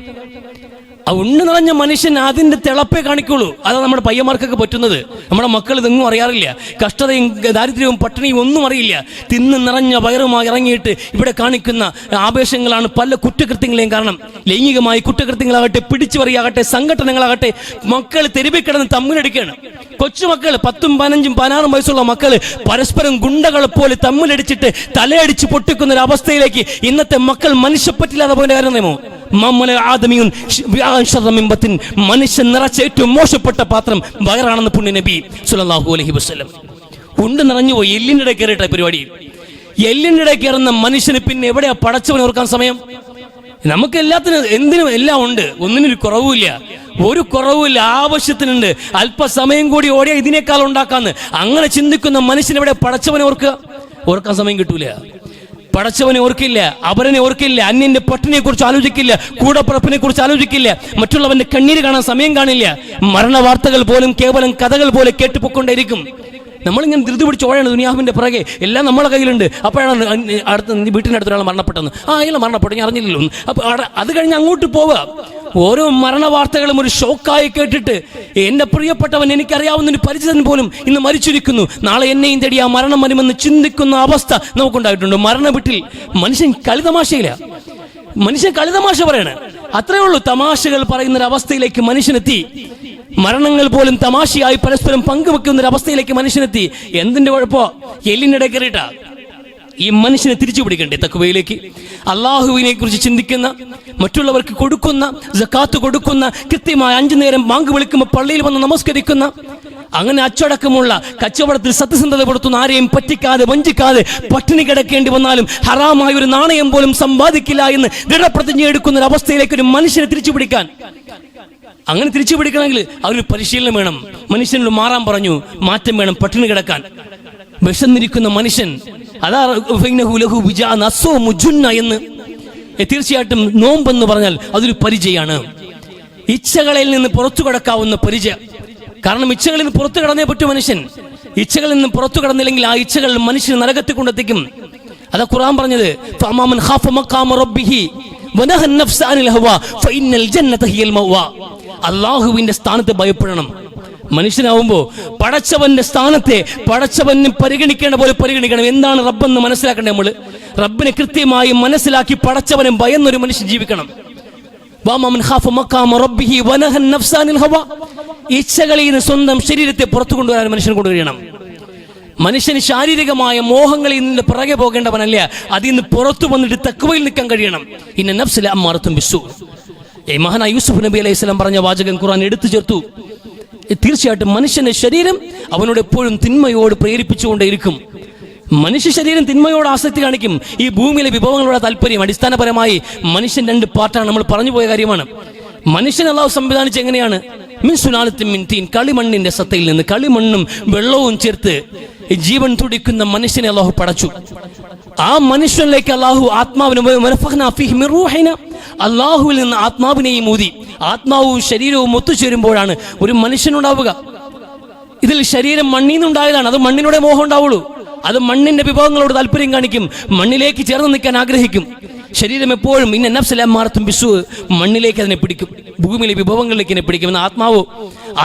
ആ ഉണ്ട് നിറഞ്ഞ മനുഷ്യൻ അതിൻ്റെ തിളപ്പേ കാണിക്കുള്ളൂ. അതാണ് നമ്മുടെ പയ്യന്മാർക്കൊക്കെ പറ്റുന്നത്. നമ്മുടെ മക്കൾ ഇതൊന്നും അറിയാറില്ല. കഷ്ടതയും ദാരിദ്ര്യവും പട്ടിണിയും ഒന്നും അറിയില്ല. തിന്ന് നിറഞ്ഞ വയറുമായി ഇറങ്ങിയിട്ട് ഇവിടെ കാണിക്കുന്ന ആവേശങ്ങളാണ് പല കുറ്റകൃത്യങ്ങളെയും കാരണം. ലൈംഗികമായ കുറ്റകൃത്യങ്ങളാകട്ടെ, പിടിച്ചുപറിയാകട്ടെ, സംഘടനകളാകട്ടെ, മക്കൾ തെരുവിൽ കിടന്ന് തമ്മിലടിക്കുകയാണ്. കൊച്ചുമക്കൾ 10, 15, 16 വയസ്സുള്ള മക്കൾ പരസ്പരം ഗുണ്ടകളെ പോലെ തമ്മിലടിച്ചിട്ട് തലയടിച്ച് പൊട്ടിക്കുന്ന ഒരു അവസ്ഥയിലേക്ക് ഇന്നത്തെ മക്കൾ മനുഷ്യപ്പറ്റില്ലാതെ പോയ കാര്യം അറിയുമോ? മനുഷ്യൻ നിറച്ച ഏറ്റവും മോശപ്പെട്ട പാത്രം വയറാണെന്ന് പുണ്യ നബി സല്ലല്ലാഹു അലൈഹി വസല്ലം. ഉണ്ട് നിറഞ്ഞുപോയി. എല്ലിൻ്റെ ഇടയിൽ കയറിയിട്ട പരിപാടി. എല്ലിൻ്റെ ഇടയിൽ കയറുന്ന മനുഷ്യന് പിന്നെ എവിടെയാ പടച്ചവനെ ഓർക്കാൻ സമയം? നമുക്ക് എല്ലാത്തിനും എന്തിനും എല്ലാം ഉണ്ട്, ഒന്നിനൊരു കുറവുമില്ല. ഒരു കുറവില്ല, ആവശ്യത്തിനുണ്ട്. അല്പസമയം കൂടി ഓടിയാൽ ഇതിനേക്കാൾ ഉണ്ടാക്കാന്ന് അങ്ങനെ ചിന്തിക്കുന്ന മനുഷ്യൻ എവിടെ പടച്ചവനെ ഓർക്കാൻ സമയം കിട്ടൂല. പടച്ചവനെ ഓർക്കില്ല, അവരനെ ഓർക്കില്ല, അന്യന്റെ പട്ടിണിയെ കുറിച്ച് ആലോചിക്കില്ല, കൂടപ്പിറപ്പിനെ കുറിച്ച് ആലോചിക്കില്ല, മറ്റുള്ളവന്റെ കണ്ണീര് കാണാൻ സമയം കാണില്ല. മരണ വാർത്തകൾ പോലും കേവലം കഥകൾ പോലെ കേട്ടുപൊക്കൊണ്ടേയിരിക്കും. നമ്മളിങ്ങനെ ധൃതി പിടിച്ച് ഓഴാണ് ദുനിയാവിന്റെ പിറകെ. എല്ലാം നമ്മളെ കയ്യിലുണ്ട്. അപ്പോഴാണ് വീട്ടിൻ്റെ അടുത്തൊരാൾ മരണപ്പെട്ടെന്ന്. അയാൾ മരണപ്പെട്ടു, ഞാൻ അറിഞ്ഞില്ലല്ലോ. അപ്പോൾ അത് കഴിഞ്ഞ് അങ്ങോട്ട് പോവുക. ഓരോ മരണ വാർത്തകളും ഒരു ഷോക്കായി കേട്ടിട്ട് എൻ്റെ പ്രിയപ്പെട്ടവൻ, എനിക്കറിയാവുന്ന ഒരു പരിചിതൻ പോലും ഇന്ന് മരിച്ചിരിക്കുന്നു, നാളെ എന്നെയും തേടി ആ മരണം വരുമെന്ന് ചിന്തിക്കുന്ന അവസ്ഥ നമുക്കുണ്ടായിട്ടുണ്ട്. മരണ വീട്ടിൽ മനുഷ്യൻ കളിതമാശ പറയണേ. അത്രേ ഉള്ളൂ. തമാശകൾ പറയുന്നൊരവസ്ഥയിലേക്ക് മനുഷ്യനെത്തി. മരണങ്ങൾ പോലും തമാശയായി പരസ്പരം പങ്കുവെക്കുന്ന ഒരു അവസ്ഥയിലേക്ക് മനുഷ്യനെത്തി. എന്തിന്റെ കുഴപ്പമോ? എല്ലിനിടെ കയറിയിട്ടാ. ഈ മനുഷ്യനെ തിരിച്ചു പിടിക്കണ്ടേ തഖ്വയിലേക്ക്? അള്ളാഹുവിനെ കുറിച്ച് ചിന്തിക്കുന്ന, മറ്റുള്ളവർക്ക് കൊടുക്കുന്ന, സക്കാത്ത് കൊടുക്കുന്ന, കൃത്യമായി 5 നേരം ബാങ്ക് വിളിക്കുമ്പോൾ പള്ളിയിൽ വന്ന് നമസ്കരിക്കുന്ന, അങ്ങനെ അച്ചടക്കമുള്ള കച്ചവടത്തിൽ സത്യസന്ധത പുലർത്തുന്ന, ആരെയും പറ്റിക്കാതെ വഞ്ചിക്കാതെ പട്ടിണി കിടക്കേണ്ടി വന്നാലും ഹറാമായ ഒരു നാണയം പോലും സമ്പാദിക്കില്ല എന്ന് ദൃഢപ്രതിജ്ഞ എടുക്കുന്ന ഒരു അവസ്ഥയിലേക്ക് ഒരു മനുഷ്യനെ തിരിച്ചുപിടിക്കാൻ, അങ്ങനെ തിരിച്ചുപിടിക്കണമെങ്കിൽ അവരൊരു പരിശീലനം വേണം. മനുഷ്യനോട് മാറാൻ പറഞ്ഞു, മാറ്റം വേണം. പട്ടിണി കിടക്കാൻ വിശന്നിരിക്കുന്ന മനുഷ്യൻ അതാ എന്ന്. തീർച്ചയായിട്ടും നോമ്പെന്ന് പറഞ്ഞാൽ അതൊരു പരിചയമാണ്, ഇച്ഛകളിൽ നിന്ന് പുറത്തു കടക്കാവുന്ന പരിചയം. കാരണം ഇച്ഛകളിൽ നിന്ന് പുറത്തു കടന്നേ പറ്റൂ മനുഷ്യൻ. ഇച്ഛകളിൽ നിന്ന് പുറത്തു കടന്നില്ലെങ്കിൽ ആ ഇച്ഛകൾ മനുഷ്യൻ നരകത്തിൽ കൊണ്ടെത്തിക്കും. അതാ ഖുർആൻ പറഞ്ഞത്, അല്ലാഹുവിന്റെ സ്ഥാനത്ത് ഭയപ്പെടണം. മനുഷ്യനാവുമ്പോ പടച്ചവന്റെ സ്ഥാനത്തെ പടച്ചവന് പരിഗണിക്കേണ്ട പോലെ പരിഗണിക്കണം. എന്താണ് റബ്ബെന്ന് മനസ്സിലാക്കണ്ടേ? നമ്മൾ റബ്ബിനെ കൃത്യമായി മനസ്സിലാക്കി പടച്ചവനെ ഭയന്നൊരു മനുഷ്യൻ ജീവിക്കണം. ഇച്ഛകളിൽ നിന്ന് സ്വന്തം ശരീരത്തെ പുറത്തു കൊണ്ടുവരാൻ മനുഷ്യൻ കൊണ്ടുവരണം. മനുഷ്യന് ശാരീരികമായ മോഹങ്ങളിൽ നിന്ന് പിറകെ പോകേണ്ടവനല്ല, അതിൽ നിന്ന് പുറത്തു വന്നിട്ട് തഖ്വയിൽ നിൽക്കാൻ കഴിയണം. ഇന്ന നഫ്സ ലഅമ്മാറത്തുൻ ബിസ്സൂ. മഹാനായ യൂസുഫ് നബി അലൈഹി സ്വലാം പറഞ്ഞ വാചകം ഖുർആൻ എടുത്തു ചേർത്തു. തീർച്ചയായിട്ടും മനുഷ്യന്റെ ശരീരം അവനോട് എപ്പോഴും തിന്മയോട് പ്രേരിപ്പിച്ചുകൊണ്ടേയിരിക്കും. മനുഷ്യ ശരീരം തിന്മയോട് ആസക്തി കാണിക്കും. ഈ ഭൂമിയിലെ വിഭവങ്ങളുടെ താല്പര്യം അടിസ്ഥാനപരമായി മനുഷ്യൻ രണ്ട് പാർട്ടാണ്. നമ്മൾ പറഞ്ഞു പോയ കാര്യമാണ്. മനുഷ്യൻ അല്ലാഹു സംവിധാനിച്ച് എങ്ങനെയാണ്? മിൻ സുലാലത്തിൻ മിൻ തീൻ, കളിമണ്ണിന്റെ സത്തയിൽ നിന്ന് കളിമണ്ണും വെള്ളവും ചേർത്ത് ജീവൻ തുടിക്കുന്ന മനുഷ്യനെ അല്ലാഹു പടച്ചു. ആ മനുഷ്യനിലേക്ക് അല്ലാഹു അല്ലാഹുവിൽ നിന്ന് ആത്മാവിനെയും ഊതി. ആത്മാവും ശരീരവും ഒത്തുചേരുമ്പോഴാണ് ഒരു മനുഷ്യനുണ്ടാവുക. ഇതിൽ ശരീരം മണ്ണിൽ നിന്നുണ്ടായതാണ്. അത് മണ്ണിനോടെ മോഹം ഉണ്ടാവുള്ളൂ. അത് മണ്ണിന്റെ വിഭവങ്ങളോട് താല്പര്യം കാണിക്കും, മണ്ണിലേക്ക് ചേർന്ന് നിൽക്കാൻ ആഗ്രഹിക്കും. ശരീരം എപ്പോഴും ഇന്ന നഫ്സ ലഅമ്മാറത്തുൻ ബിസ്സൂ, മണ്ണിലേക്ക് അതിനെ പിടിക്കും, ഭൂമിയിലെ വിഭവങ്ങളിലേക്ക് അതിനെ പിടിക്കും.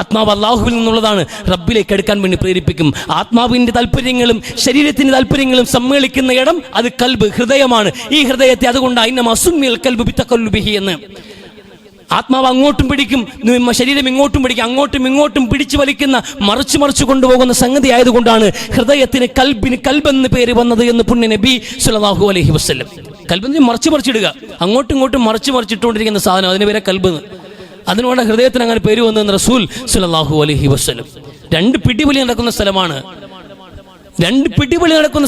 ആത്മാവ് അല്ലാഹുവിൽ നിന്നുള്ളതാണ്, റബ്ബിലേക്ക് എടുക്കാൻ വേണ്ടി പ്രേരിപ്പിക്കും. ആത്മാവിന്റെ താല്പര്യങ്ങളും ശരീരത്തിന്റെ താല്പര്യങ്ങളും സമ്മേളിക്കുന്ന ഇടം അത് കൽബ്, ഹൃദയമാണ്. ഈ ഹൃദയത്തെ അതുകൊണ്ടാണ് ഇന്നമാ സുമ്മിയൽ കൽബു ബിതഖല്ലുബിഹി എന്ന്. ആത്മാവ് അങ്ങോട്ടും പിടിക്കും, ശരീരം ഇങ്ങോട്ടും പിടിക്കും. അങ്ങോട്ടും ഇങ്ങോട്ടും പിടിച്ചു വലിക്കുന്ന, മറിച്ചു കൊണ്ടുപോകുന്ന സംഗതി ആയതുകൊണ്ടാണ് ഹൃദയത്തിന് കൽബെന്ന് പേര് വന്നത് എന്ന് പുണ്യ നബി സല്ലല്ലാഹു അലൈഹി വസല്ലം. കൽബെന്ന് മറിച്ചിടുക, അങ്ങോട്ടും ഇങ്ങോട്ടും മറിച്ചിട്ടുകൊണ്ടിരിക്കുന്ന സാധനം, അതിന് പേരെ കൽബെന്ന്. അതിനോട് ഹൃദയത്തിന് അങ്ങനെ പേര് വന്നതെന്ന് റസൂൽ സല്ലല്ലാഹു അലൈഹി വസല്ലം. രണ്ട് പിടിവലി നടക്കുന്ന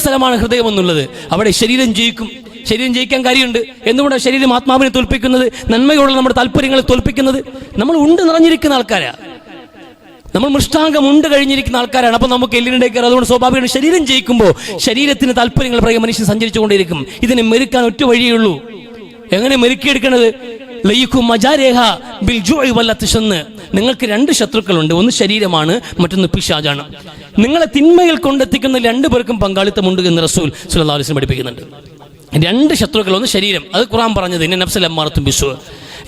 സ്ഥലമാണ് ഹൃദയം എന്നുള്ളത്. അവിടെ ശരീരം ജയിക്കും. ശരീരം ജയിക്കാൻ കാര്യമുണ്ട്. എന്തുകൊണ്ടാണ് ശരീരം ആത്മാവിനെ തോൽപ്പിക്കുന്നത്? നന്മയോടുള്ള നമ്മുടെ താല്പര്യങ്ങളെ തോൽപ്പിക്കുന്നത്. നമ്മൾ ഉണ്ട് നിറഞ്ഞിരിക്കുന്ന ആൾക്കാരാ, നമ്മൾ മൃഷ്ടാംഗം ഉണ്ട് കഴിഞ്ഞിരിക്കുന്ന ആൾക്കാരാണ്. അപ്പൊ നമുക്ക് എല്ലിനിടയിൽ കയറും. അതുകൊണ്ട് സ്വാഭാവികമാണ് ശരീരം ജയിക്കുമ്പോൾ ശരീരത്തിന് താല്പര്യങ്ങൾ പറയുക മനുഷ്യൻ സഞ്ചരിച്ചുകൊണ്ടിരിക്കും. ഇതിനെ മെരുക്കാൻ ഒറ്റ വഴിയുള്ളൂ. എങ്ങനെ മെരുക്കിയെടുക്കണത്? നിങ്ങൾക്ക് രണ്ട് ശത്രുക്കളുണ്ട്. ഒന്ന് ശരീരമാണ്, മറ്റൊന്ന് പിശാചാണ്. നിങ്ങളെ തിന്മയിൽ കൊണ്ടെത്തിക്കുന്ന രണ്ടുപേർക്കും പങ്കാളിത്തമുണ്ട് എന്ന് റസൂൽ സല്ലല്ലാഹു അലൈഹി വസല്ലം പഠിപ്പിക്കുന്നുണ്ട്. രണ്ട് ശത്രുക്കൾ, ഒന്ന് ശരീരം, അത് ഖുർആൻ പറഞ്ഞത് ഇന്ന നഫ്സ ലഅമ്മാറത്തുൻ ബിസ്സൂ.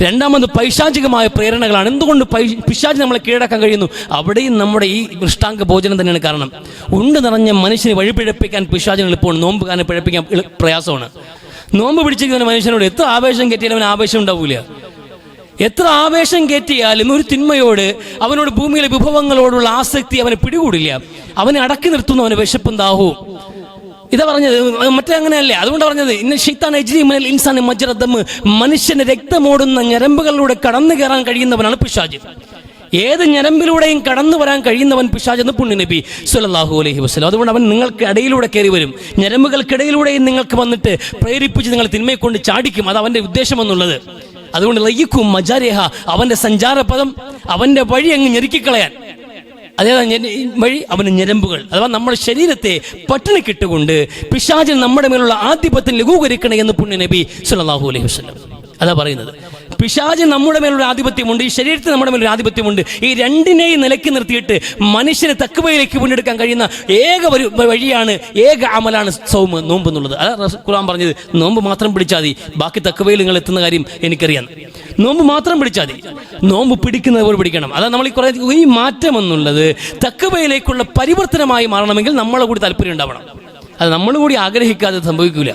രണ്ടാമത് പൈശാചികമായ പ്രേരണകളാണ്. എന്തുകൊണ്ട് പിശാച് നമ്മളെ കീഴടക്കാൻ കഴിയുന്നു? അവിടെയും നമ്മുടെ ഈ മൃഷ്ടാംഗ ഭോജനം തന്നെയാണ് കാരണം. ഉണ്ട് നിറഞ്ഞ മനുഷ്യനെ വഴിപിഴപ്പിക്കാൻ പിശാചിന് എളുപ്പമാണ്. നോമ്പുകാരനെ പിഴപ്പിക്കാൻ പ്രയാസമാണ്. നോമ്പ് പിടിച്ചിരിക്കുന്ന മനുഷ്യനോട് എത്ര ആവേശം കയറ്റിയാലും അവന് ആവേശം ഉണ്ടാവില്ല. എത്ര ആവേശം കയറ്റിയാലും ഒരു തിന്മയോട്, അവനോട് ഭൂമിയിലെ വിഭവങ്ങളോടുള്ള ആസക്തി അവനെ പിടികൂടില്ല. അവനെ അടക്കി നിർത്തുന്നു, അവന് വിശപ്പും ദാഹവും. ഇതാ പറഞ്ഞത്, മറ്റേ അങ്ങനെയല്ലേ. അതുകൊണ്ട് പറഞ്ഞത് ഇന്ന ശൈത്താൻ യജ്രി മിനൽ ഇൻസാനി മജ്റ ദം, മനുഷ്യന്റെ രക്തമോടുന്ന ഞരമ്പുകളിലൂടെ കടന്നു കയറാൻ കഴിയുന്നവനാണ് പിശാച്. ഏത് ഞരമ്പിലൂടെയും കടന്നു വരാൻ കഴിയുന്നവൻ പിശാച് എന്ന് പുണ്യ നബി സല്ലല്ലാഹു അലൈഹി വസല്ലം. അതുകൊണ്ട് അവൻ നിങ്ങൾക്ക് ഇടയിലൂടെ കയറി വരും. ഞരമ്പുകൾക്കിടയിലൂടെയും നിങ്ങൾക്ക് വന്നിട്ട് പ്രേരിപ്പിച്ച് നിങ്ങൾ തിന്മയെ കൊണ്ട് ചാടിക്കും. അത് അവന്റെ ഉദ്ദേശം എന്നുള്ളത്. അതുകൊണ്ട് ലയ്യിക്കും മജാരിഹ, അവന്റെ സഞ്ചാരപദം, അവന്റെ വഴി അങ്ങ് ഞെരുക്കിക്കളയാൻ. അതേതാണ് വഴി, അവന് ഞരമ്പുകൾ. അഥവാ നമ്മുടെ ശരീരത്തെ പട്ടിണിക്കിട്ടുകൊണ്ട് പിശാചിന് നമ്മുടെ മേലുള്ള ആധിപത്യം ലഘൂകരിക്കണേ എന്ന് പുണ്യ നബി സല്ലല്ലാഹു അലൈഹി വസല്ലം അതാ പറയുന്നത്. പിശാചിന് നമ്മുടെ മേലൊരു ആധിപത്യമുണ്ട്, ഈ ശരീരത്തിന് നമ്മുടെ മേലൊരു ആധിപത്യമുണ്ട്. ഈ രണ്ടിനെയും നിലയ്ക്ക് നിർത്തിയിട്ട് മനുഷ്യനെ തഖ്വയിലേക്ക് വീണ്ടെടുക്കാൻ കഴിയുന്ന ഏക വഴിയാണ്, ഏക അമലാണ് സൗമ്, നോമ്പ് എന്നുള്ളത്. അതാ ഖുർആൻ പറഞ്ഞത്, നോമ്പ് മാത്രം പിടിച്ചാൽ മതി, ബാക്കി തഖ്വയിൽ നിങ്ങൾ എത്തുന്ന കാര്യം എനിക്കറിയാം. നോമ്പ് മാത്രം പിടിച്ചാൽ മതി, നോമ്പ് പിടിക്കുന്നവർ പിടിക്കണം. അതാ നമ്മൾ ഈ മാറ്റം എന്നുള്ളത് തഖ്വയിലേക്കുള്ള പരിവർത്തനമായി മാറണമെങ്കിൽ നമ്മളെ കൂടി താല്പര്യം ഉണ്ടാവണം. അത് നമ്മൾ കൂടി ആഗ്രഹിക്കാതെ സംഭവിക്കില്ല.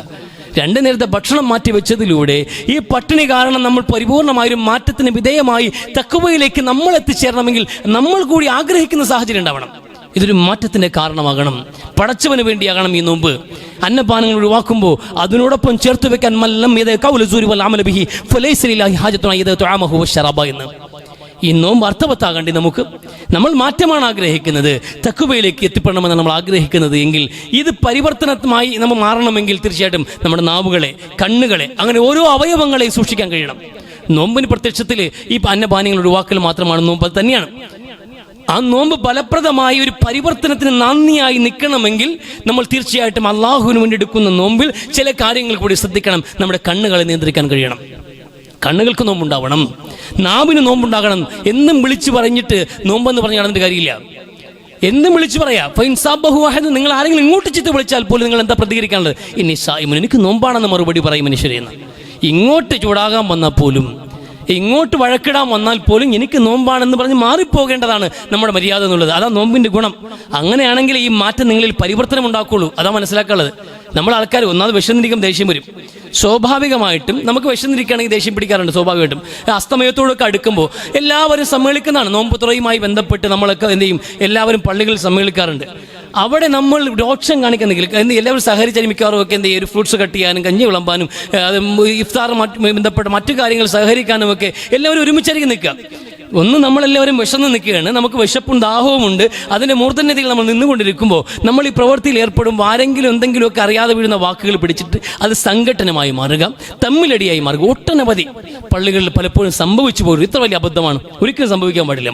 രണ്ടു നേരത്തെ ഭക്ഷണം മാറ്റി വെച്ചതിലൂടെ ഈ പട്ടിണി കാരണം നമ്മൾ പരിപൂർണമായൊരു മാറ്റത്തിന് വിധേയമായി തഖ്വയിലേക്ക് നമ്മൾ എത്തിച്ചേരണമെങ്കിൽ നമ്മൾ കൂടി ആഗ്രഹിക്കുന്ന സാഹചര്യം ഉണ്ടാവണം. ഇതൊരു മാറ്റത്തിന്റെ കാരണമാകണം. പടച്ചവന് വേണ്ടിയാകണം ഈ നോമ്പ്. അന്നപാനങ്ങൾ ഒഴിവാക്കുമ്പോൾ അതിനോടൊപ്പം ചേർത്ത് വെക്കാൻ എന്ന് ഈ നോമ്പ് അർത്ഥവത്താകണ്ടേ നമുക്ക്? നമ്മൾ മാറ്റമാണ് ആഗ്രഹിക്കുന്നത്, തഖ്വയിലേക്ക് എത്തിപ്പെടണമെന്ന് നമ്മൾ ആഗ്രഹിക്കുന്നത് എങ്കിൽ ഇത് പരിവർത്തനമായി നമ്മൾ മാറണമെങ്കിൽ തീർച്ചയായിട്ടും നമ്മുടെ നാവുകളെ, കണ്ണുകളെ, അങ്ങനെ ഓരോ അവയവങ്ങളെയും സൂക്ഷിക്കാൻ കഴിയണം. നോമ്പിന് പ്രത്യക്ഷത്തിൽ ഈ അന്നപാനീയങ്ങൾ ഒഴിവാക്കൽ മാത്രമാണ് നോമ്പ്. അത് തന്നെയാണ് ആ നോമ്പ് ഫലപ്രദമായി ഒരു പരിവർത്തനത്തിന് നന്ദിയായി നിൽക്കണമെങ്കിൽ നമ്മൾ തീർച്ചയായിട്ടും അള്ളാഹുവിന് വേണ്ടി എടുക്കുന്ന നോമ്പിൽ ചില കാര്യങ്ങൾ കൂടി ശ്രദ്ധിക്കണം. നമ്മുടെ കണ്ണുകളെ നിയന്ത്രിക്കാൻ കഴിയണം. കണ്ണുകൾക്ക് നോമ്പുണ്ടാവണം, നാവിന് നോമ്പുണ്ടാകണം. എന്നും വിളിച്ചു പറഞ്ഞിട്ട് നോമ്പെന്ന് പറഞ്ഞ് നടന്നിട്ട് കാര്യമില്ല. എന്തും വിളിച്ചു പറയാ. നിങ്ങൾ ആരെങ്കിലും ഇങ്ങോട്ട് ചിത്ത് വിളിച്ചാൽ പോലും നിങ്ങൾ എന്താ പ്രതികരിക്കാനുള്ളത്? ഇനി സായിമൻ, എനിക്ക് നോമ്പാണെന്ന് മറുപടി പറയും മനുഷ്യരെന്ന്. ഇങ്ങോട്ട് ചൂടാകാൻ വന്നാൽ പോലും, ഇങ്ങോട്ട് വഴക്കിടാൻ വന്നാൽ പോലും എനിക്ക് നോമ്പാണെന്ന് പറഞ്ഞ് മാറിപ്പോകേണ്ടതാണ് നമ്മുടെ മര്യാദ എന്നുള്ളത്. അതാ നോമ്പിന്റെ ഗുണം. അങ്ങനെയാണെങ്കിൽ ഈ മാറ്റം നിങ്ങളിൽ പരിവർത്തനം ഉണ്ടാക്കുള്ളൂ. അതാ മനസ്സിലാക്കാനുള്ളത്. നമ്മൾ ആൾക്കാർ ഒന്നാമത് വിശന്നിരിക്കും, ദേഷ്യം വരും. സ്വാഭാവികമായിട്ടും നമുക്ക് വിശന്നിരിക്കുകയാണെങ്കിൽ ദേഷ്യം പിടിക്കാറുണ്ട് സ്വാഭാവികമായിട്ടും. അസ്തമയത്തോടൊക്കെ അടുക്കുമ്പോൾ എല്ലാവരും സമ്മേളിക്കുന്നതാണ്. നോമ്പ് തുറയുമായി ബന്ധപ്പെട്ട് നമ്മളൊക്കെ എന്ത് ചെയ്യും, എല്ലാവരും പള്ളികളിൽ സമ്മേളിക്കാറുണ്ട്. അവിടെ നമ്മൾ രോക്ഷം കാണിക്കുന്നെങ്കിൽ എല്ലാവരും സഹകരിച്ചാലും മിക്കവാറും ഒക്കെ എന്ത് ചെയ്യും, ഒരു ഫ്രൂട്ട്സ് കട്ട് ചെയ്യാനും കഞ്ഞി വിളമ്പാനും അത് ഇഫ്താറുമായി ബന്ധപ്പെട്ട മറ്റു കാര്യങ്ങൾ സഹകരിക്കാനും ഒക്കെ എല്ലാവരും ഒരുമിച്ചായിരിക്കും നിൽക്കുക. ഒന്ന് നമ്മളെല്ലാവരും വിശന്ന് നിൽക്കുകയാണ്, നമുക്ക് വിശപ്പും ദാഹവും ഉണ്ട്. അതിൻ്റെ മൂർധന്യതയിൽ നമ്മൾ നിന്നുകൊണ്ടിരിക്കുമ്പോൾ നമ്മൾ ഈ പ്രവൃത്തിയിൽ ഏർപ്പെടുമ്പോൾ ആരെങ്കിലും എന്തെങ്കിലുമൊക്കെ അറിയാതെ വീഴുന്ന വാക്കുകൾ പിടിച്ചിട്ട് അത് സംഘട്ടനമായി മാറുക, തമ്മിലടിയായി മാറുക. ഒട്ടനവധി പള്ളികളിൽ പലപ്പോഴും സംഭവിച്ചു പോലും. ഇത്ര വലിയ അബദ്ധമാണ്, ഒരിക്കലും സംഭവിക്കാൻ പാടില്ല.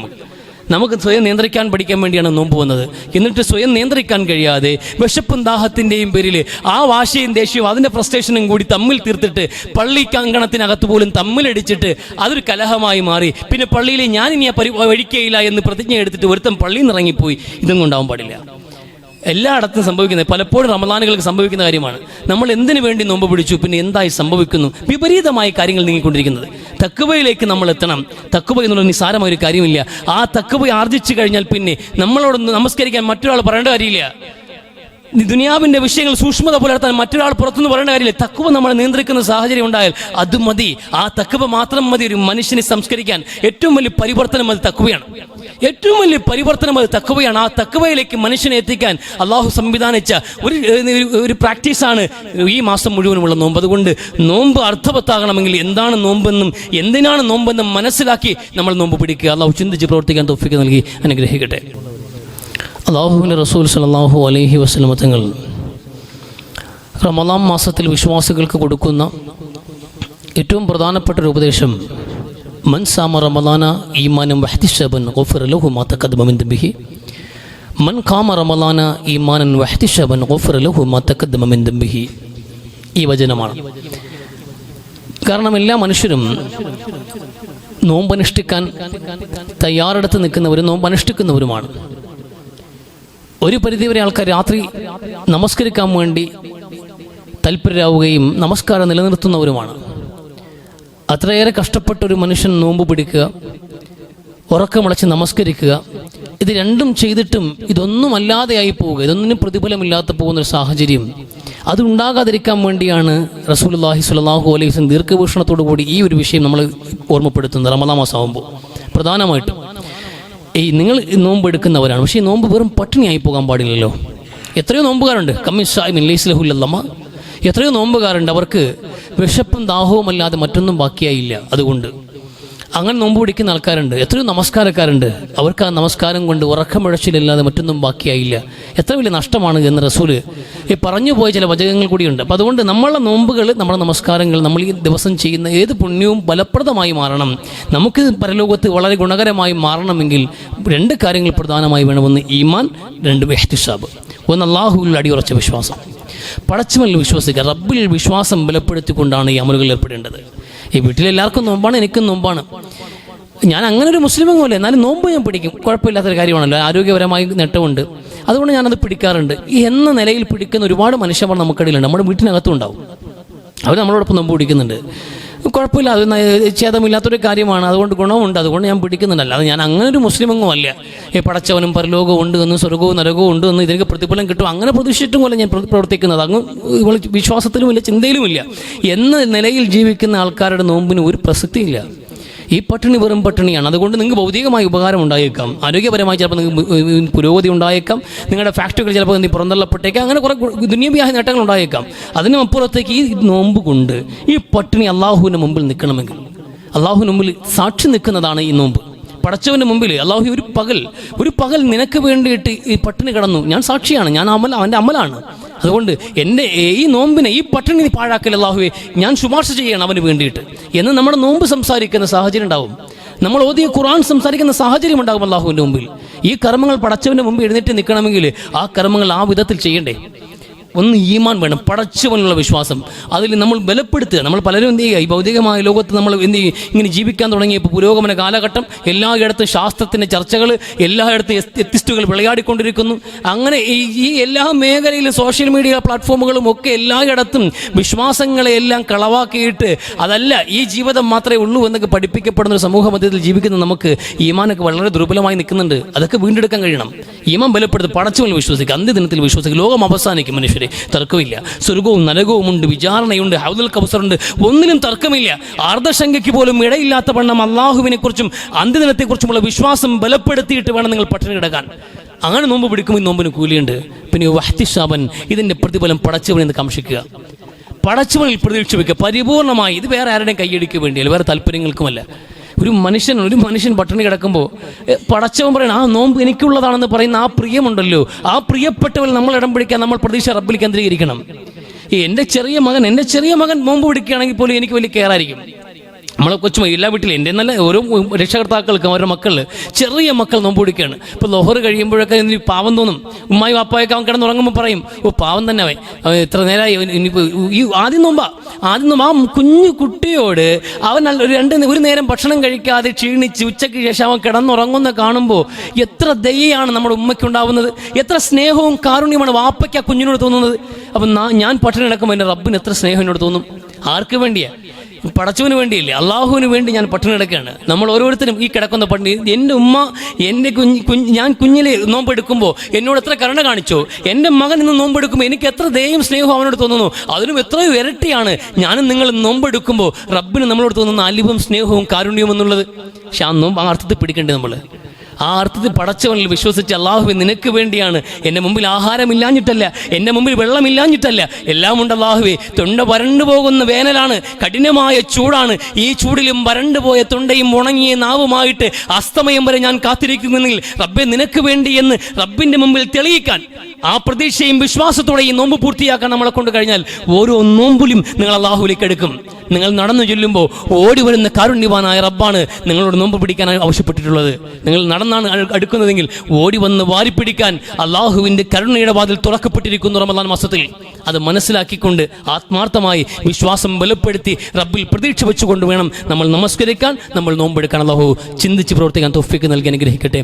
നമുക്ക് സ്വയം നിയന്ത്രിക്കാൻ പഠിക്കാൻ വേണ്ടിയാണ് നോമ്പ് വന്നത്. എന്നിട്ട് സ്വയം നിയന്ത്രിക്കാൻ കഴിയാതെ വിശപ്പും ദാഹത്തിൻ്റെയും പേരിൽ ആ വാശിയും ദേഷ്യവും അതിൻ്റെ ഫ്രസ്ട്രേഷനും കൂടി തമ്മിൽ തീർത്തിട്ട് പള്ളിക്കങ്കണത്തിനകത്ത് പോലും തമ്മിലടിച്ചിട്ട് അതൊരു കലഹമായി മാറി. പിന്നെ പള്ളിയിൽ ഞാൻ ഇനി വഴിക്കയില്ല എന്ന് പ്രതിജ്ഞ എടുത്തിട്ട് ഒരുത്തം പള്ളിയിൽ നിന്ന് ഇറങ്ങിപ്പോയി. ഇതൊന്നും ഉണ്ടാവാൻ പാടില്ല. എല്ലായിടത്തും സംഭവിക്കുന്നത്, പലപ്പോഴും റമദാനുകൾക്ക് സംഭവിക്കുന്ന കാര്യമാണ്. നമ്മൾ എന്തിനു വേണ്ടി നോമ്പ് പിടിച്ചു, പിന്നെ എന്തായി സംഭവിക്കുന്നു? വിപരീതമായ കാര്യങ്ങൾ നീങ്ങിക്കൊണ്ടിരിക്കുന്നത്. തഖ്വയിലേക്ക് നമ്മൾ എത്തണം. തഖ്വ എന്നുള്ള നിസ്സാരമായ ഒരു കാര്യമില്ല. ആ തഖ്വ ആർജിച്ചു കഴിഞ്ഞാൽ പിന്നെ നമ്മളോടൊന്ന് നമസ്കരിക്കാൻ മറ്റൊരാൾ പറയേണ്ട കാര്യമില്ല. ദുനിയാവിൻ്റെ വിഷയങ്ങൾ സൂക്ഷ്മത പുലർത്താൻ മറ്റൊരാൾ പുറത്തുനിന്ന് പറയേണ്ട കാര്യമില്ല. തഖ്വ നമ്മളെ നിയന്ത്രിക്കുന്ന സാഹചര്യം ഉണ്ടായാൽ അത് മതി. ആ തഖ്വ മാത്രം മതി ഒരു മനുഷ്യനെ സംസ്കരിക്കാൻ. ഏറ്റവും വലിയ പരിവർത്തനം അത് തഖ്വയാണ്. ഏറ്റവും വലിയ പരിവർത്തനം അത് തഖ്വയാണ്. ആ തഖ്വയിലേക്ക് മനുഷ്യനെ എത്തിക്കാൻ അള്ളാഹു സംവിധാനിച്ച ഒരു പ്രാക്ടീസാണ് ഈ മാസം മുഴുവനുമുള്ള നോമ്പ്. അതുകൊണ്ട് നോമ്പ് അർത്ഥവത്താകണമെങ്കിൽ എന്താണ് നോമ്പെന്നും എന്തിനാണ് നോമ്പെന്നും മനസ്സിലാക്കി നമ്മൾ നോമ്പ് പിടിക്കുക. അള്ളാഹു ചിന്തിച്ച് പ്രവർത്തിക്കാൻ തൗഫീഖ് നൽകി അനുഗ്രഹിക്കട്ടെ. അല്ലാഹുവിൻ്റെ റസൂൽ സല്ലല്ലാഹു അലൈഹി വസല്ലം തങ്ങൾ റമളാൻ മാസത്തിൽ വിശ്വാസികൾക്ക് കൊടുക്കുന്ന ഏറ്റവും പ്രധാനപ്പെട്ട ഒരു ഉപദേശം, മൻ സാമ റമളാന ഈമാനൻ വഹ്തിസബൻ ഗുഫിറ ലഹു മാ തഖദ്ദമ മിൻ ദംബിഹി മൻ ഖാമ റമളാന ഈമാനൻ വഹ്തിസബൻ ഗുഫിറ ലഹു മാ തഖദ്ദമ മിൻ ദംബിഹി. ഈ വചനമാണ്. കാരണം എല്ലാ മനുഷ്യരും നോമ്പനുഷ്ഠിക്കാൻ തയ്യാറെടുത്ത് നിൽക്കുന്നവരും നോമ്പനുഷ്ഠിക്കുന്നവരുമാണ്. ഒരു പരിധിവരെ ആൾക്കാർ രാത്രി നമസ്കരിക്കാൻ വേണ്ടി തൽപരരാവുകയും നമസ്കാരം നിലനിർത്തുന്നവരുമാണ്. അത്രയേറെ കഷ്ടപ്പെട്ട ഒരു മനുഷ്യൻ നോമ്പ് പിടിക്കുക, ഉറക്കമടച്ച് നമസ്കരിക്കുക, ഇത് രണ്ടും ചെയ്തിട്ടും ഇതൊന്നും അല്ലാതെയായി പോവുക, ഇതൊന്നിനും പ്രതിഫലമില്ലാത്ത പോകുന്നൊരു സാഹചര്യം, അതുണ്ടാകാതിരിക്കാൻ വേണ്ടിയാണ് റസൂലുള്ളാഹി സ്വല്ലല്ലാഹു അലൈഹി വസല്ലം ദീർഘവീക്ഷണത്തോടു കൂടി ഈ ഒരു വിഷയം നമ്മൾ ഓർമ്മപ്പെടുത്തുന്നത്. റമളാൻ മാസമാകുമ്പോൾ പ്രധാനമായിട്ടും നിങ്ങൾ നോമ്പ് എടുക്കുന്നവരാണ്, പക്ഷേ ഈ നോമ്പ് വെറും പട്ടിണിയായി പോകാൻ പാടില്ലല്ലോ. എത്രയോ നോമ്പുകാരുണ്ട്, കമ്മിൻ ലൈസ ലഹു ഇല്ലല്ലാഹ്, എത്രയോ നോമ്പുകാരുണ്ട്, അവർക്ക് വിശപ്പും ദാഹവും അല്ലാതെ മറ്റൊന്നും ബാക്കിയായില്ല. അതുകൊണ്ട് അങ്ങനെ നോമ്പ് പിടിക്കുന്ന ആൾക്കാരുണ്ട്. എത്രയോ നമസ്കാരക്കാരുണ്ട്, അവർക്ക് ആ നമസ്കാരം കൊണ്ട് ഉറക്കമിഴച്ചിലില്ലാതെ മറ്റൊന്നും ബാക്കിയായില്ല. എത്ര വലിയ നഷ്ടമാണ് എന്ന് റസൂല് പറഞ്ഞു പോയ ചില വചനങ്ങൾ കൂടിയുണ്ട്. അപ്പോൾ അതുകൊണ്ട് നമ്മളെ നോമ്പുകൾ, നമ്മുടെ നമസ്കാരങ്ങൾ, നമ്മൾ ഈ ദിവസം ചെയ്യുന്ന ഏത് പുണ്യവും ഫലപ്രദമായി മാറണം, നമുക്ക് പരലോകത്ത് വളരെ ഗുണകരമായി മാറണമെങ്കിൽ രണ്ട് കാര്യങ്ങൾ പ്രധാനമായി വേണം. ഒന്ന് ഈമാൻ, രണ്ട് ഇഹ്തിസാബ്. ഒന്ന് അല്ലാഹുവിൽ അടിയുറച്ച വിശ്വാസം, പടച്ചവനിൽ വിശ്വസിക്കുക. റബ്ബിൽ വിശ്വാസം ബലപ്പെടുത്തിക്കൊണ്ടാണ് ഈ അമലുകൾ ഏർപ്പെടേണ്ടത്. ഈ വീട്ടിലെല്ലാവർക്കും നോമ്പാണ്, എനിക്കും നോമ്പാണ്. ഞാൻ അങ്ങനെ ഒരു മുസ്ലിമൊന്നുമല്ല, എന്നാലും നോമ്പ് ഞാൻ പിടിക്കും, കുഴപ്പമില്ലാത്തൊരു കാര്യമാണല്ലോ, ആരോഗ്യപരമായി നേട്ടമുണ്ട്, അതുകൊണ്ട് ഞാനത് പിടിക്കാറുണ്ട് എന്ന നിലയിൽ പിടിക്കുന്ന ഒരുപാട് മനുഷ്യന്മാർ നമുക്കിടയിലുണ്ട്. നമ്മുടെ വീട്ടിനകത്തും ഉണ്ടാവും. അവർ നമ്മളോടൊപ്പം നോമ്പ് പിടിക്കുന്നുണ്ട്, കുഴപ്പമില്ല, അത് ഛേദമില്ലാത്തൊരു കാര്യമാണ്, അതുകൊണ്ട് ഗുണമുണ്ട്, അതുകൊണ്ട് ഞാൻ പിടിക്കുന്നുണ്ടല്ല. അത് ഞാൻ അങ്ങനെ ഒരു മുസ്ലിമൊന്നും അല്ല. പടച്ചവനും പരലോകവും ഉണ്ട് എന്ന്, സ്വർഗവും നരകവും ഉണ്ട് എന്ന്, ഇതിനൊക്കെ പ്രതിഫലം കിട്ടും അങ്ങനെ പ്രതീക്ഷിച്ചിട്ടും പോലെ ഞാൻ പ്രവർത്തിക്കുന്നത്. അങ്ങ് വിശ്വാസത്തിലുമില്ല, ചിന്തയിലുമില്ല എന്ന നിലയിൽ ജീവിക്കുന്ന ആൾക്കാരുടെ നോമ്പിന് ഒരു പ്രസക്തിയില്ല. ഈ പട്ടിണി വെറും പട്ടിണിയാണ്. അതുകൊണ്ട് നിങ്ങൾക്ക് ഭൗതികമായ ഉപകാരം ഉണ്ടായേക്കാം, ആരോഗ്യപരമായി ചിലപ്പോൾ നിങ്ങൾക്ക് പുരോഗതി ഉണ്ടായേക്കാം, നിങ്ങളുടെ ഫാക്ടറികൾ ചിലപ്പോൾ നീ പുറന്തള്ളപ്പെട്ടേക്കാം, അങ്ങനെ കുറേ ദുനിയാവിയായ നേട്ടങ്ങൾ ഉണ്ടായേക്കാം. അതിനും അപ്പുറത്തേക്ക് ഈ നോമ്പ് കൊണ്ട് ഈ പട്ടിണി അള്ളാഹുവിൻ്റെ മുമ്പിൽ നിൽക്കണമെങ്കിൽ, അള്ളാഹുവിന് മുമ്പിൽ സാക്ഷി നിൽക്കുന്നതാണ് ഈ നോമ്പ്. പടച്ചവൻ്റെ മുമ്പിൽ അള്ളാഹു ഒരു പകൽ നിനക്ക് വേണ്ടിയിട്ട് ഈ പട്ടിണി കിടന്നു, ഞാൻ സാക്ഷിയാണ്, ഞാൻ അവൻ്റെ അമലാണ്. അതുകൊണ്ട് എൻ്റെ ഈ നോമ്പിനെ, ഈ പട്ടിണി നീ പാഴാക്കൽ അള്ളാഹുവെ, ഞാൻ ശുപാർശ ചെയ്യണം അവന് വേണ്ടിയിട്ട് എന്ന് നമ്മുടെ നോമ്പ് സംസാരിക്കുന്ന സാഹചര്യം ഉണ്ടാവും. നമ്മൾ ഓതിയ ഖുർആൻ സംസാരിക്കുന്ന സാഹചര്യം ഉണ്ടാകും അള്ളാഹുവിൻ്റെ മുമ്പിൽ. ഈ കർമ്മങ്ങൾ പടച്ചവൻ്റെ മുമ്പ് എഴുന്നേറ്റ് നിൽക്കണമെങ്കിൽ ആ കർമ്മങ്ങൾ ആ വിധത്തിൽ ചെയ്യണ്ടേ? ഒന്ന് ഈമാൻ വേണം, പടച്ചവനുള്ള വിശ്വാസം. അതിൽ നമ്മൾ ബലപ്പെടുത്തുക. നമ്മൾ പലരും എന്ത് ചെയ്യുക, ഈ ഭൗതികമായ ലോകത്ത് നമ്മൾ എന്ത് ചെയ്യും, ഇങ്ങനെ ജീവിക്കാൻ തുടങ്ങിയപ്പോൾ പുരോഗമന കാലഘട്ടം, എല്ലായിടത്തും ശാസ്ത്രത്തിൻ്റെ ചർച്ചകൾ, എല്ലായിടത്തും എത്തിസ്റ്റുകൾ വിളയാടിക്കൊണ്ടിരിക്കുന്നു. അങ്ങനെ ഈ എല്ലാ മേഖലയിലും സോഷ്യൽ മീഡിയ പ്ലാറ്റ്ഫോമുകളും ഒക്കെ എല്ലായിടത്തും വിശ്വാസങ്ങളെ എല്ലാം കളവാക്കിയിട്ട് അതല്ല ഈ ജീവിതം മാത്രമേ ഉള്ളൂ എന്നൊക്കെ പഠിപ്പിക്കപ്പെടുന്ന ഒരു സമൂഹ മധ്യത്തിൽ ജീവിക്കുന്ന നമുക്ക് ഈമാനൊക്കെ വളരെ ദുർബലമായി നിൽക്കുന്നുണ്ട്. അതൊക്കെ വീണ്ടെടുക്കാൻ കഴിയണം. ഈമാൻ ബലപ്പെടുത്തി പടച്ചവനിൽ വിശ്വസിക്കുക, അന്ത്യദിനത്തിൽ വിശ്വസിക്കുക. ലോകം അവസാനിക്കും മനുഷ്യർ, തർക്കമില്ല. സ്വർഗവും നരകവുമുണ്ട്, വിചാരണയുണ്ട്, ഹൗദുൽ കൗസറുണ്ട്, ഒന്നിനും തർക്കമില്ല. അർദ്ധശങ്കയ്ക്ക് പോലും ഇടയില്ലാത്ത വണ്ണം അള്ളാഹുവിനെ കുറിച്ചും അന്ത്യദിനത്തെക്കുറിച്ചുമുള്ള വിശ്വാസം ബലപ്പെടുത്തിയിട്ട് വേണം നിങ്ങൾ പട്ടിണി കിടക്കാൻ. അങ്ങനെ നോമ്പ് പിടിക്കുമ്പോൾ ഈ നോമ്പിന് കൂലിയുണ്ട്. പിന്നെ വഹ്തിശാബൻ, ഇതിൻ്റെ പ്രതിഫലം പടച്ചവനിൽ നിന്ന് കാംക്ഷിക്കുക, പടച്ചവനിൽ പ്രതീക്ഷ വയ്ക്കുക പരിപൂർണമായി. ഇത് വേറെ ആരുടെയും കൈയടിക്ക് വേണ്ടിയല്ല, വേറെ താല്പര്യങ്ങൾക്കുമല്ല. ഒരു മനുഷ്യൻ പട്ടിണി കിടക്കുമ്പോൾ പടച്ചവൻ പറയണം, ആ നോമ്പ് എനിക്കുള്ളതാണെന്ന് പറയുന്ന ആ പ്രിയമുണ്ടല്ലോ, ആ പ്രിയപ്പെട്ടവർ നമ്മൾ ഇടം പിടിക്കാൻ നമ്മൾ പ്രതീക്ഷ റബ്ബിൽ കേന്ദ്രീകരിക്കണം. എൻ്റെ ചെറിയ മകൻ നോമ്പ് പിടിക്കുകയാണെങ്കിൽ പോലും എനിക്ക് വലിയ കെയറായിരിക്കും. നമ്മളെ കൊച്ചു എല്ലാ വീട്ടിലും എൻ്റെ നല്ല ഓരോ രക്ഷകർത്താക്കൾക്കും അവരുടെ ചെറിയ മക്കൾ നോമ്പ് പിടിക്കുകയാണ്. ഇപ്പോൾ ലോഹർ കഴിയുമ്പോഴൊക്കെ പാവം തോന്നും. ഉമ്മായും വാപ്പായൊക്കെ അവൻ കിടന്നുറങ്ങുമ്പോൾ പറയും, ഓ പാവം തന്നെ അവൻ ഇത്ര നേരമായി. ഇനിയിപ്പോൾ ഈ ആദ്യം നോമ്പ് ആ കുഞ്ഞു കുട്ടിയോട് അവൻ ഒരു നേരം ഭക്ഷണം കഴിക്കാതെ ക്ഷീണിച്ച് ഉച്ചയ്ക്ക് ശേഷം അവൻ കിടന്നുറങ്ങുന്ന കാണുമ്പോൾ എത്ര ദയയാണ് നമ്മുടെ ഉമ്മയ്ക്കുണ്ടാവുന്നത്, എത്ര സ്നേഹവും കാരുണ്യമാണ് വാപ്പയ്ക്ക് ആ കുഞ്ഞിനോട് തോന്നുന്നത്. അപ്പം ഞാൻ പട്ടിണി കിടക്കുമ്പോൾ എൻ്റെ റബ്ബിന് എത്ര സ്നേഹം എന്നോട് തോന്നും. ആർക്ക് വേണ്ടിയാണ്? പടച്ചവന് വേണ്ടിയില്ലേ, അള്ളാഹുവിന് വേണ്ടി ഞാൻ പട്ടിണി കിടക്കുകയാണ്. നമ്മൾ ഓരോരുത്തരും ഈ കിടക്കുന്ന പട്ടിണി, എൻ്റെ ഉമ്മ എൻ്റെ ഞാൻ കുഞ്ഞിൽ നോമ്പെടുക്കുമ്പോൾ എന്നോട് എത്ര കരുണ കാണിച്ചോ, എൻ്റെ മകൻ ഇന്ന് നോമ്പെടുക്കുമ്പോൾ എനിക്ക് എത്ര ദയയും സ്നേഹവും അവനോട് തോന്നുന്നു. അതിനും എത്രയോ ഇരട്ടിയാണ് ഞാനും നിങ്ങൾ നോമ്പെടുക്കുമ്പോൾ റബ്ബിന് നമ്മളോട് തോന്നുന്ന അലിവും സ്നേഹവും കാരുണ്യവും എന്നുള്ളത്. പക്ഷെ ആ നോമ്പ് ആ അർത്ഥത്തിൽ പിടിക്കേണ്ടത് നമ്മൾ ആ അർത്ഥത്തിൽ പടച്ചവനിൽ വിശ്വസിച്ച് അള്ളാഹുവെ നിനക്ക് വേണ്ടിയാണ്, എൻ്റെ മുമ്പിൽ ആഹാരമില്ലാഞ്ഞിട്ടല്ല, എൻ്റെ മുമ്പിൽ വെള്ളമില്ലാഞ്ഞിട്ടല്ല, എല്ലാം ഉണ്ട് അള്ളാഹുവെ. തൊണ്ട വരണ്ടു പോകുന്ന വേനലാണ്, കഠിനമായ ചൂടാണ്. ഈ ചൂടിലും വരണ്ടുപോയ തൊണ്ടയും ഉണങ്ങിയ നാവുമായിട്ട് അസ്തമയം വരെ ഞാൻ കാത്തിരിക്കുന്നെങ്കിൽ റബ്ബെ നിനക്ക് വേണ്ടി എന്ന് റബ്ബിൻ്റെ മുമ്പിൽ തെളിയിക്കാൻ ആ പ്രതീക്ഷയും വിശ്വാസത്തോടെ ഈ നോമ്പ് പൂർത്തിയാക്കാൻ നമ്മളെ കൊണ്ട് കഴിഞ്ഞാൽ ഓരോ നോമ്പിലും നിങ്ങൾ അള്ളാഹുവിലേക്ക് എടുക്കും. നിങ്ങൾ നടന്നു ചെല്ലുമ്പോൾ ഓടി വരുന്ന കാരുണ്യവാനായ റബ്ബാണ് നിങ്ങളോട് നോമ്പ് പിടിക്കാൻ ആവശ്യപ്പെട്ടിട്ടുള്ളത്. നിങ്ങൾ നടന്നാണ് അടുക്കുന്നതെങ്കിൽ ഓടി വന്ന് വാരിപ്പിടിക്കാൻ അള്ളാഹുവിൻ്റെ കരുണയുടെ വാതിൽ തുറക്കപ്പെട്ടിരിക്കുന്നു റമദാൻ മാസത്തിൽ. അത് മനസ്സിലാക്കിക്കൊണ്ട് ആത്മാർത്ഥമായി വിശ്വാസം ബലപ്പെടുത്തി റബ്ബിൽ പ്രതീക്ഷ വെച്ചുകൊണ്ട് വേണം നമ്മൾ നമസ്കരിക്കാൻ, നമ്മൾ നോമ്പെടുക്കാൻ. അള്ളാഹു ചിന്തിച്ച് പ്രവർത്തിക്കാൻ തൗഫീഖ് നൽകി അനുഗ്രഹിക്കട്ടെ.